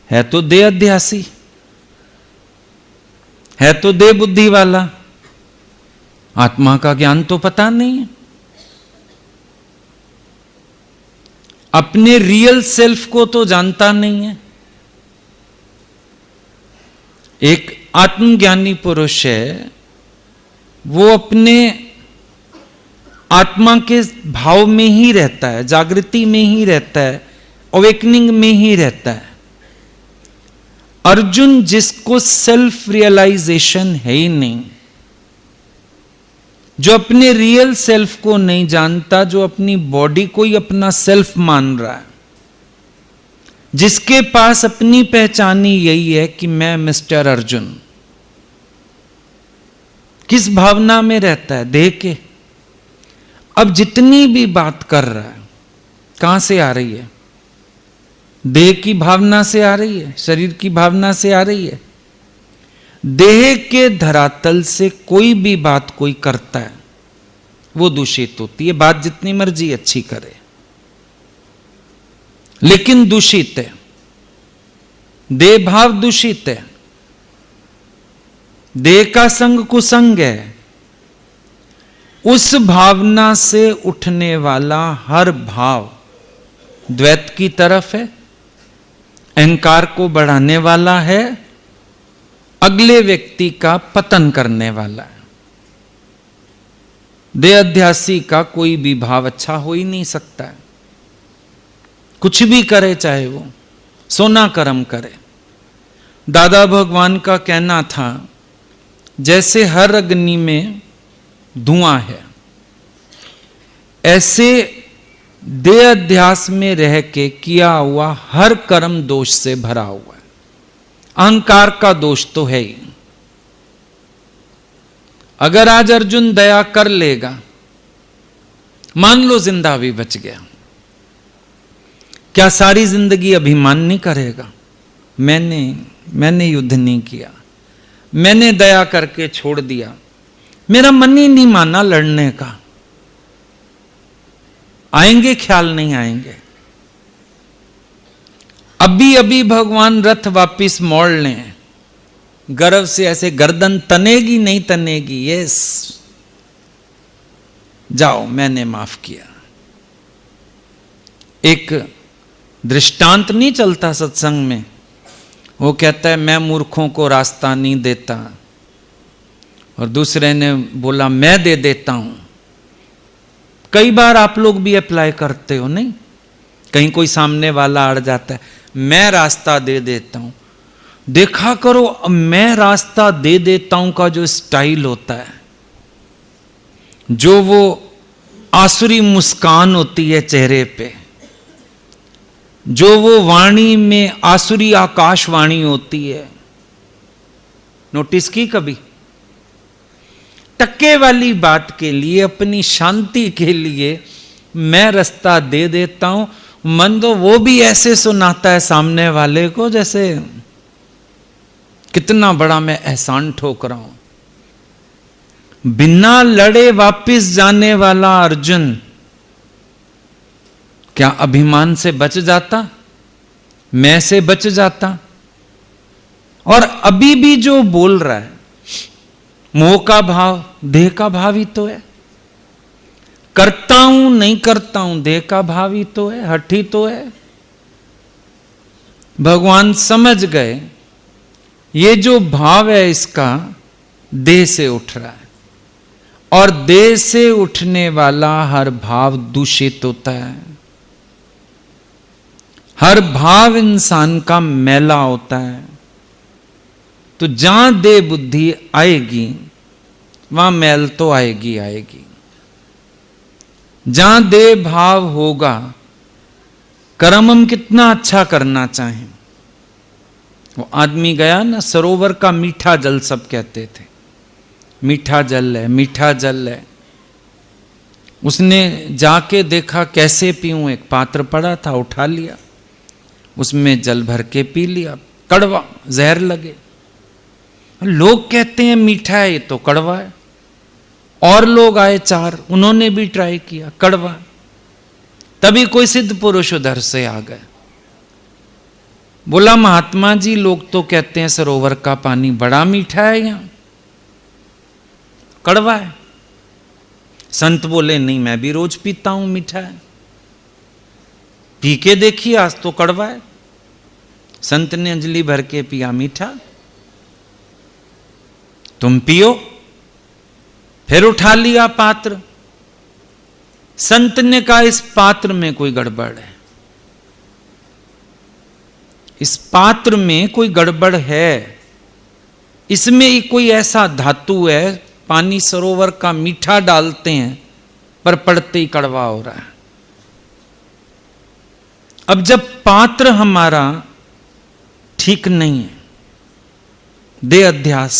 है तो देह अध्यासी, है तो देह बुद्धि वाला, आत्मा का ज्ञान तो पता नहीं है। अपने रियल सेल्फ को तो जानता नहीं है। एक आत्मज्ञानी पुरुष है, वो अपने आत्मा के भाव में ही रहता है, जागृति में ही रहता है, अवेकनिंग में ही रहता है। अर्जुन जिसको सेल्फ रियलाइजेशन है ही नहीं, जो अपने रियल सेल्फ को नहीं जानता, जो अपनी बॉडी को ही अपना सेल्फ मान रहा है, जिसके पास अपनी पहचान ही यही है कि मैं मिस्टर अर्जुन, किस भावना में रहता है? देह के। अब जितनी भी बात कर रहा है कहां से आ रही है? देह की भावना से आ रही है, शरीर की भावना से आ रही है। देह के धरातल से कोई भी बात कोई करता है वो दूषित होती है, बात जितनी मर्जी अच्छी करे लेकिन दूषित है। देह भाव दूषित है, देह का संग कुसंग है। उस भावना से उठने वाला हर भाव द्वैत की तरफ है, अहंकार को बढ़ाने वाला है, अगले व्यक्ति का पतन करने वाला है। देह अध्यासी का कोई भी भाव अच्छा हो ही नहीं सकता है, कुछ भी करे, चाहे वो सोना कर्म करे। दादा भगवान का कहना था, जैसे हर अग्नि में धुआं है, ऐसे देह अध्यास में रह के किया हुआ हर कर्म दोष से भरा हुआ है। अहंकार का दोष तो है ही। अगर आज अर्जुन दया कर लेगा, मान लो जिंदा भी बच गया, क्या सारी जिंदगी अभिमान नहीं करेगा? मैंने युद्ध नहीं किया, मैंने दया करके छोड़ दिया, मेरा मन ही नहीं माना लड़ने का। आएंगे ख्याल? नहीं आएंगे। अभी अभी भगवान रथ वापिस मोड़ लें, गर्व से ऐसे गर्दन तनेगी नहीं तनेगी, यस जाओ मैंने माफ किया। एक दृष्टांत नहीं चलता सत्संग में, वो कहता है मैं मूर्खों को रास्ता नहीं देता, और दूसरे ने बोला मैं दे देता हूं। कई बार आप लोग भी अप्लाई करते हो नहीं? कहीं कोई सामने वाला अड़ जाता है, मैं रास्ता दे देता हूं। देखा करो, मैं रास्ता दे देता हूं का जो स्टाइल होता है, जो वो आसुरी मुस्कान होती है चेहरे पे, जो वो वाणी में आसुरी आकाशवाणी होती है, नोटिस की कभी? टक्के वाली बात के लिए, अपनी शांति के लिए मैं रास्ता दे देता हूं, मन तो वो भी ऐसे सुनाता है सामने वाले को जैसे कितना बड़ा मैं एहसान ठोक रहा हूं। बिना लड़े वापिस जाने वाला अर्जुन क्या अभिमान से बच जाता? मैं से बच जाता? और अभी भी जो बोल रहा है, मोह का भाव, देह का भाव ही तो है। करता हूं नहीं करता हूं, देह का भाव ही तो है, हठ ही तो है। भगवान समझ गए ये जो भाव है इसका देह से उठ रहा है, और देह से उठने वाला हर भाव दूषित होता है। हर भाव इंसान का मैला होता है। तो जहां देह बुद्धि आएगी वहां मैल तो आएगी आएगी। जहां देह भाव होगा, कर्म हम कितना अच्छा करना चाहें, वो आदमी गया ना सरोवर का मीठा जल, सब कहते थे मीठा जल है मीठा जल है। उसने जाके देखा कैसे पीऊं, एक पात्र पड़ा था उठा लिया, उसमें जल भर के पी लिया, कड़वा, जहर लगे। लोग कहते हैं मीठा है, ये तो कड़वा है। और लोग आए चार, उन्होंने भी ट्राई किया, कड़वा। तभी कोई सिद्ध पुरुष उधर से आ गए, बोला महात्मा जी लोग तो कहते हैं सरोवर का पानी बड़ा मीठा है, यहां कड़वा है। संत बोले नहीं, मैं भी रोज पीता हूं मीठा है। पी के देखिए, आज तो कड़वा है। संत ने अंजलि भर के पिया मीठा, तुम पियो। फिर उठा लिया पात्र। संत ने कहा इस पात्र में कोई गड़बड़ है, इस पात्र में कोई गड़बड़ है, इसमें ही कोई ऐसा धातु है, पानी सरोवर का मीठा डालते हैं पर पड़ते ही कड़वा हो रहा है। अब जब पात्र हमारा ठीक नहीं है, देह अध्यास,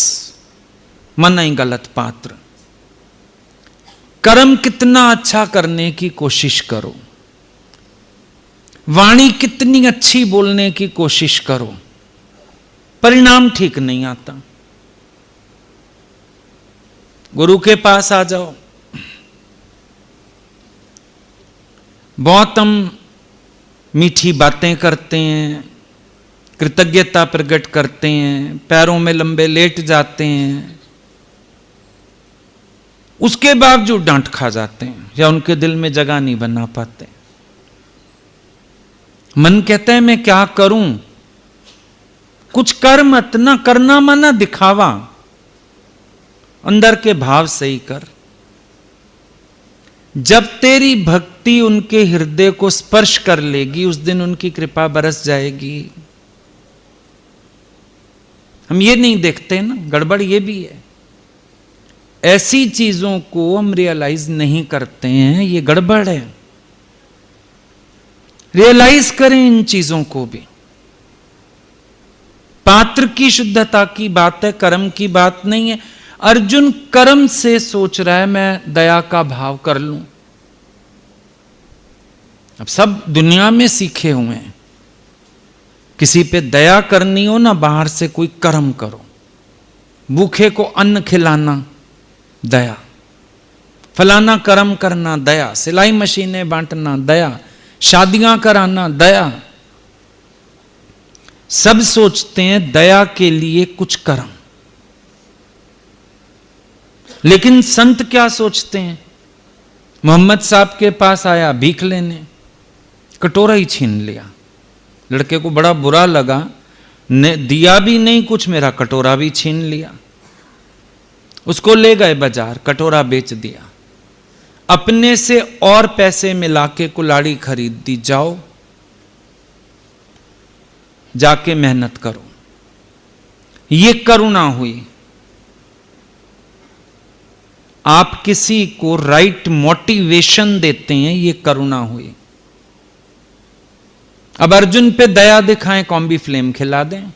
मन ही गलत पात्र, कर्म कितना अच्छा करने की कोशिश करो, वाणी कितनी अच्छी बोलने की कोशिश करो, परिणाम ठीक नहीं आता। गुरु के पास आ जाओ, बहुत हम मीठी बातें करते हैं, कृतज्ञता प्रकट करते हैं, पैरों में लंबे लेट जाते हैं, उसके बावजूद डांट खा जाते हैं या उनके दिल में जगह नहीं बना पाते। मन कहता है मैं क्या करूं, कुछ कर मत, ना करना माना दिखावा, अंदर के भाव सही कर। जब तेरी भक्ति उनके हृदय को स्पर्श कर लेगी, उस दिन उनकी कृपा बरस जाएगी। हम ये नहीं देखते ना, गड़बड़ ये भी है। ऐसी चीजों को हम रियलाइज नहीं करते हैं, ये गड़बड़ है। रियलाइज करें इन चीजों को भी। पात्र की शुद्धता की बात है, कर्म की बात नहीं है। अर्जुन कर्म से सोच रहा है मैं दया का भाव कर लूं। अब सब दुनिया में सीखे हुए हैं, किसी पे दया करनी हो ना, बाहर से कोई कर्म करो। भूखे को अन्न खिलाना दया, फलाना कर्म करना दया, सिलाई मशीनें बांटना दया, शादियां कराना दया। सब सोचते हैं दया के लिए कुछ कर्म। लेकिन संत क्या सोचते हैं? मोहम्मद साहब के पास आया भीख लेने, कटोरा ही छीन लिया। लड़के को बड़ा बुरा लगा, ने दिया भी नहीं कुछ, मेरा कटोरा भी छीन लिया। उसको ले गए बाजार, कटोरा बेच दिया। अपने से और पैसे मिला के कुल्हाड़ी खरीद दी, जाओ जाके मेहनत करो। ये करुणा हुई। आप किसी को राइट मोटिवेशन देते हैं, ये करुणा हुई। अब अर्जुन पे दया दिखाएं, कॉम्बी फ्लेम खिला दें,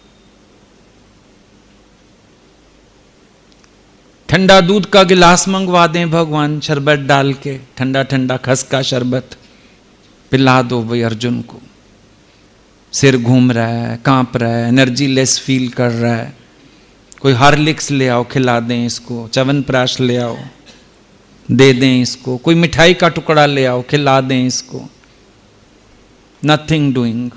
ठंडा दूध का गिलास मंगवा दें भगवान, शरबत डाल के, ठंडा ठंडा खसका शरबत पिला दो भाई अर्जुन को। सिर घूम रहा है, कांप रहा है, एनर्जी लेस फील कर रहा है, कोई हार्लिक्स ले आओ खिला दें इसको, च्यवनप्राश ले आओ दे दें इसको, कोई मिठाई का टुकड़ा ले आओ खिला दें इसको। नथिंग डूइंग,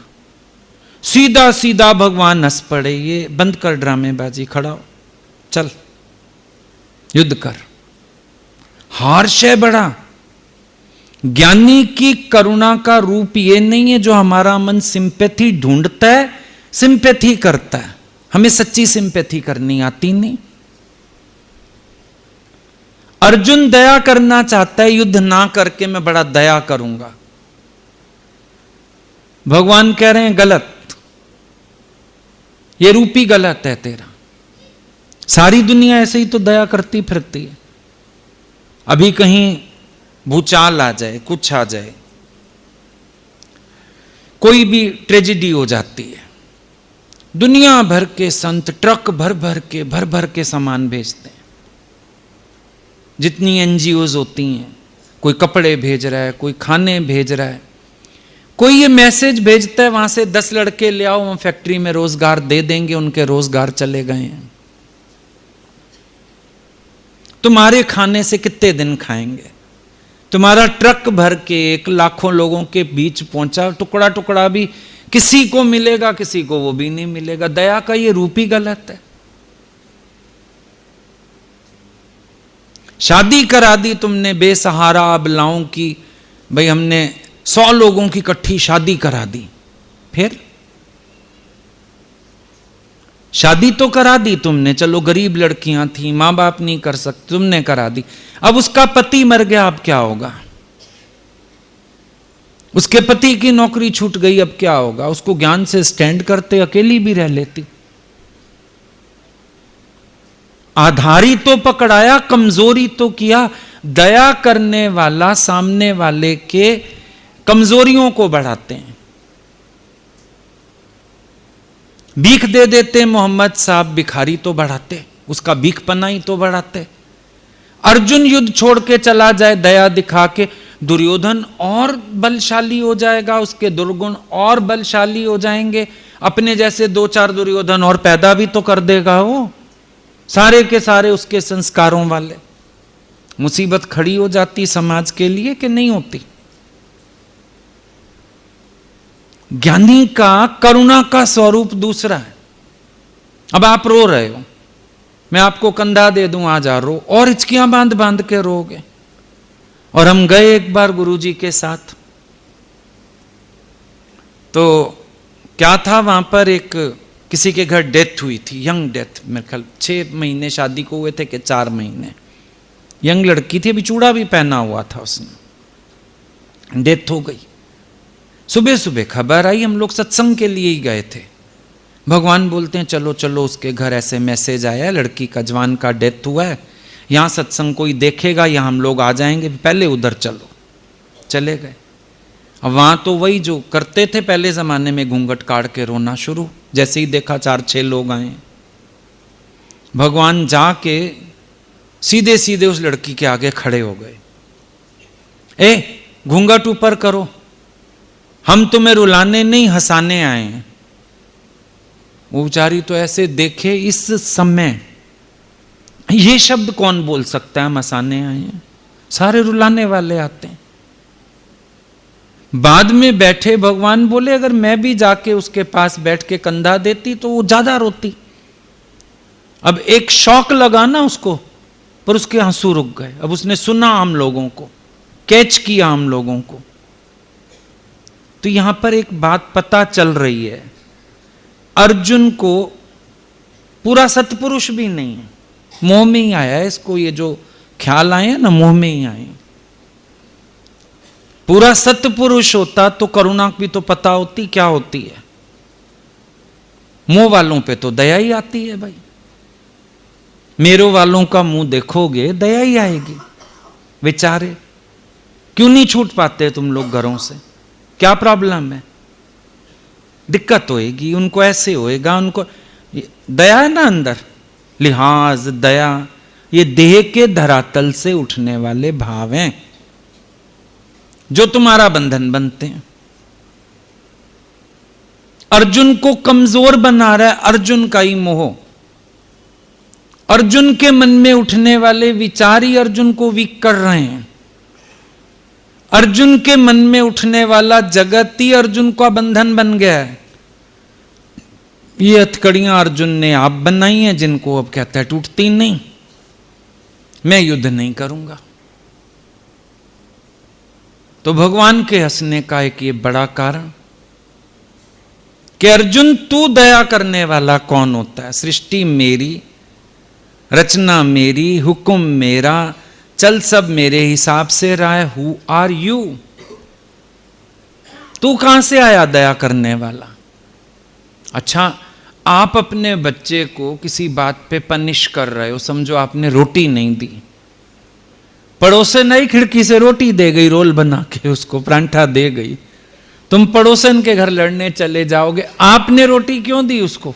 सीधा सीधा भगवान हंस पड़े, ये बंद कर ड्रामेबाजी, खड़ा हो, चल युद्ध कर। हार्श है बड़ा। ज्ञानी की करुणा का रूप ये नहीं है जो हमारा मन सिंपैथी ढूंढता है, सिंपैथी करता है। हमें सच्ची सिंपैथी करनी आती नहीं। अर्जुन दया करना चाहता है, युद्ध ना करके मैं बड़ा दया करूंगा। भगवान कह रहे हैं गलत, ये रूप ही गलत है तेरा। सारी दुनिया ऐसे ही तो दया करती फिरती है। अभी कहीं भूचाल आ जाए, कुछ आ जाए, कोई भी ट्रेजेडी हो जाती है, दुनिया भर के संत ट्रक भर भर के सामान भेजते हैं। जितनी एनजीओज होती हैं, कोई कपड़े भेज रहा है, कोई खाने भेज रहा है, कोई ये मैसेज भेजता है वहां से 10 लड़के ले आओ, हम फैक्ट्री में रोजगार दे देंगे, उनके रोजगार चले गए हैं। तुम्हारे खाने से कितने दिन खाएंगे? तुम्हारा ट्रक भर के 1 लाखों लोगों के बीच पहुंचा, टुकड़ा टुकड़ा भी किसी को मिलेगा, किसी को वो भी नहीं मिलेगा। दया का ये रूप ही गलत है। शादी करा दी तुमने बेसहारा अबलाओं की, भाई हमने 100 लोगों की इकट्ठी शादी करा दी। फिर शादी तो करा दी तुमने, चलो गरीब लड़कियां थी, मां बाप नहीं कर सकते, तुमने करा दी। अब उसका पति मर गया, अब क्या होगा? उसके पति की नौकरी छूट गई, अब क्या होगा? उसको ज्ञान से स्टैंड करते, अकेली भी रह लेती। आधारी तो पकड़ाया, कमजोरी तो किया। दया करने वाला सामने वाले के कमजोरियों को बढ़ाते हैं। भीख दे देते मोहम्मद साहब, भिखारी तो बढ़ाते, उसका भीखपना ही तो बढ़ाते। अर्जुन युद्ध छोड़ के चला जाए दया दिखा के, दुर्योधन और बलशाली हो जाएगा, उसके दुर्गुण और बलशाली हो जाएंगे, अपने जैसे 2-4 दुर्योधन और पैदा भी तो कर देगा वो, सारे के सारे उसके संस्कारों वाले। मुसीबत खड़ी हो जाती समाज के लिए कि नहीं होती? ज्ञानी का करुणा का स्वरूप दूसरा है। अब आप रो रहे हो, मैं आपको कंधा दे दूं, आज आ रो, और हिचकियां बांध बांध के रोगे। और हम गए एक बार गुरुजी के साथ, तो क्या था वहां पर, एक किसी के घर डेथ हुई थी, यंग डेथ, मेरे ख्याल 6 महीने शादी को हुए थे कि 4 महीने, यंग लड़की थी, अभी चूड़ा भी पहना हुआ था उसने, डेथ हो गई। सुबह सुबह खबर आई, हम लोग सत्संग के लिए ही गए थे। भगवान बोलते हैं चलो चलो, उसके घर ऐसे मैसेज आया है, लड़की का जवान का डेथ हुआ है, यहाँ सत्संग कोई देखेगा या हम लोग आ जाएंगे, पहले उधर चलो। चले गए। अब वहाँ तो वही जो करते थे पहले ज़माने में, घूंघट काट के रोना शुरू, जैसे ही देखा 4-6 लोग आए। भगवान जाके सीधे सीधे उस लड़की के आगे खड़े हो गए। ए, घूंघट ऊपर करो, हम तुम्हें रुलाने नहीं हंसाने आए हैं। वो बेचारी तो ऐसे देखे, इस समय ये शब्द कौन बोल सकता है, हम हंसाने आए हैं? सारे रुलाने वाले आते हैं। बाद में बैठे भगवान बोले, अगर मैं भी जाके उसके पास बैठ के कंधा देती तो वो ज्यादा रोती। अब एक शौक लगा ना उसको, पर उसके आंसू रुक गए। अब उसने सुना हम लोगों को, कैच किया हम लोगों को। तो यहां पर एक बात पता चल रही है, अर्जुन को पूरा सत्पुरुष भी नहीं है, मोह में ही आया है। इसको ये जो ख्याल आए हैं ना, मोह में ही आए। पूरा सत्पुरुष होता तो करुणा भी तो पता होती क्या होती है। मोह वालों पे तो दया ही आती है भाई। मेरो वालों का मुंह देखोगे दया ही आएगी। बेचारे क्यों नहीं छूट पाते तुम लोग घरों से? क्या प्रॉब्लम है? दिक्कत होएगी, उनको ऐसे होएगा, उनको दया है ना अंदर, लिहाज, दया, ये देह के धरातल से उठने वाले भाव हैं जो तुम्हारा बंधन बनते हैं। अर्जुन को कमजोर बना रहा है अर्जुन का ही मोह। अर्जुन के मन में उठने वाले विचार ही अर्जुन को वीक कर रहे हैं। अर्जुन के मन में उठने वाला जगत ही अर्जुन का बंधन बन गया है। ये हथकड़ियां अर्जुन ने आप बनाई हैं, जिनको अब कहता है टूटती नहीं। मैं युद्ध नहीं करूंगा। तो भगवान के हंसने का एक ये बड़ा कारण कि अर्जुन, तू दया करने वाला कौन होता है? सृष्टि मेरी, रचना मेरी, हुक्म मेरा, चल सब मेरे हिसाब से रहा है। Who are you? तू कहां से आया दया करने वाला? अच्छा, आप अपने बच्चे को किसी बात पे पनिश कर रहे हो, समझो आपने रोटी नहीं दी, पड़ोसन आई खिड़की से रोटी दे गई, रोल बना के उसको परांठा दे गई, तुम पड़ोसन के घर लड़ने चले जाओगे। आपने रोटी क्यों दी उसको?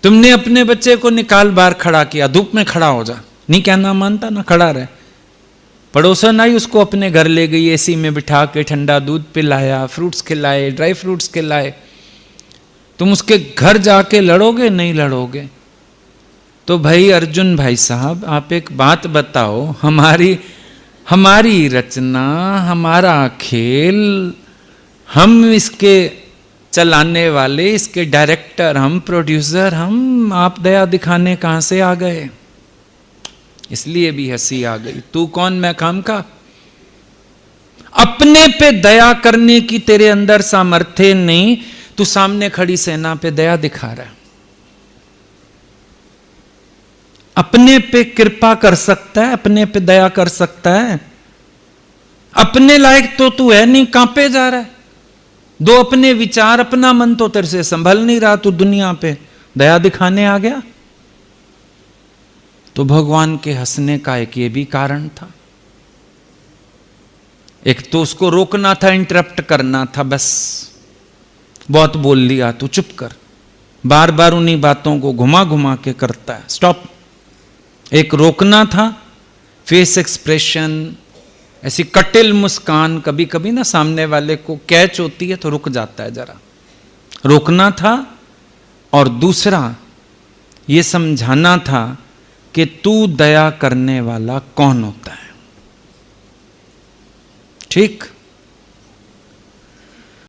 तुमने अपने बच्चे को निकाल बाहर खड़ा किया, धूप में खड़ा हो जा, नहीं कहना मानता ना, खड़ा रहे। पड़ोसन आई, उसको अपने घर ले गई, एसी में बिठा के ठंडा दूध पिलाया, फ्रूट्स खिलाए, ड्राई फ्रूट्स खिलाए। तुम उसके घर जाके लड़ोगे? नहीं लड़ोगे। तो भाई अर्जुन भाई साहब, आप एक बात बताओ, हमारी रचना, हमारा खेल, हम इसके चलाने वाले, इसके डायरेक्टर, हम प्रोड्यूसर, हम आप दया दिखाने कहां से आ गए? इसलिए भी हंसी आ गई। तू कौन, मैं काम का? अपने पे दया करने की तेरे अंदर सामर्थ्य नहीं, तू सामने खड़ी सेना पे दया दिखा रहा है। अपने पे कृपा कर सकता है, अपने पे दया कर सकता है, अपने लायक तो तू है नहीं, कांपे जा रहा है। दो अपने विचार, अपना मन तो तेरे से संभल नहीं रहा, तू दुनिया पे दया दिखाने आ गया। तो भगवान के हंसने का एक ये भी कारण था। एक तो उसको रोकना था, इंटरप्ट करना था, बस बहुत बोल लिया, तू चुप कर। बार बार उन्हीं बातों को घुमा घुमा के करता है, स्टॉप। एक रोकना था, फेस एक्सप्रेशन, ऐसी कटिल मुस्कान, कभी कभी ना सामने वाले को कैच होती है तो रुक जाता है जरा, रोकना था। और दूसरा ये समझाना था कि तू दया करने वाला कौन होता है। ठीक।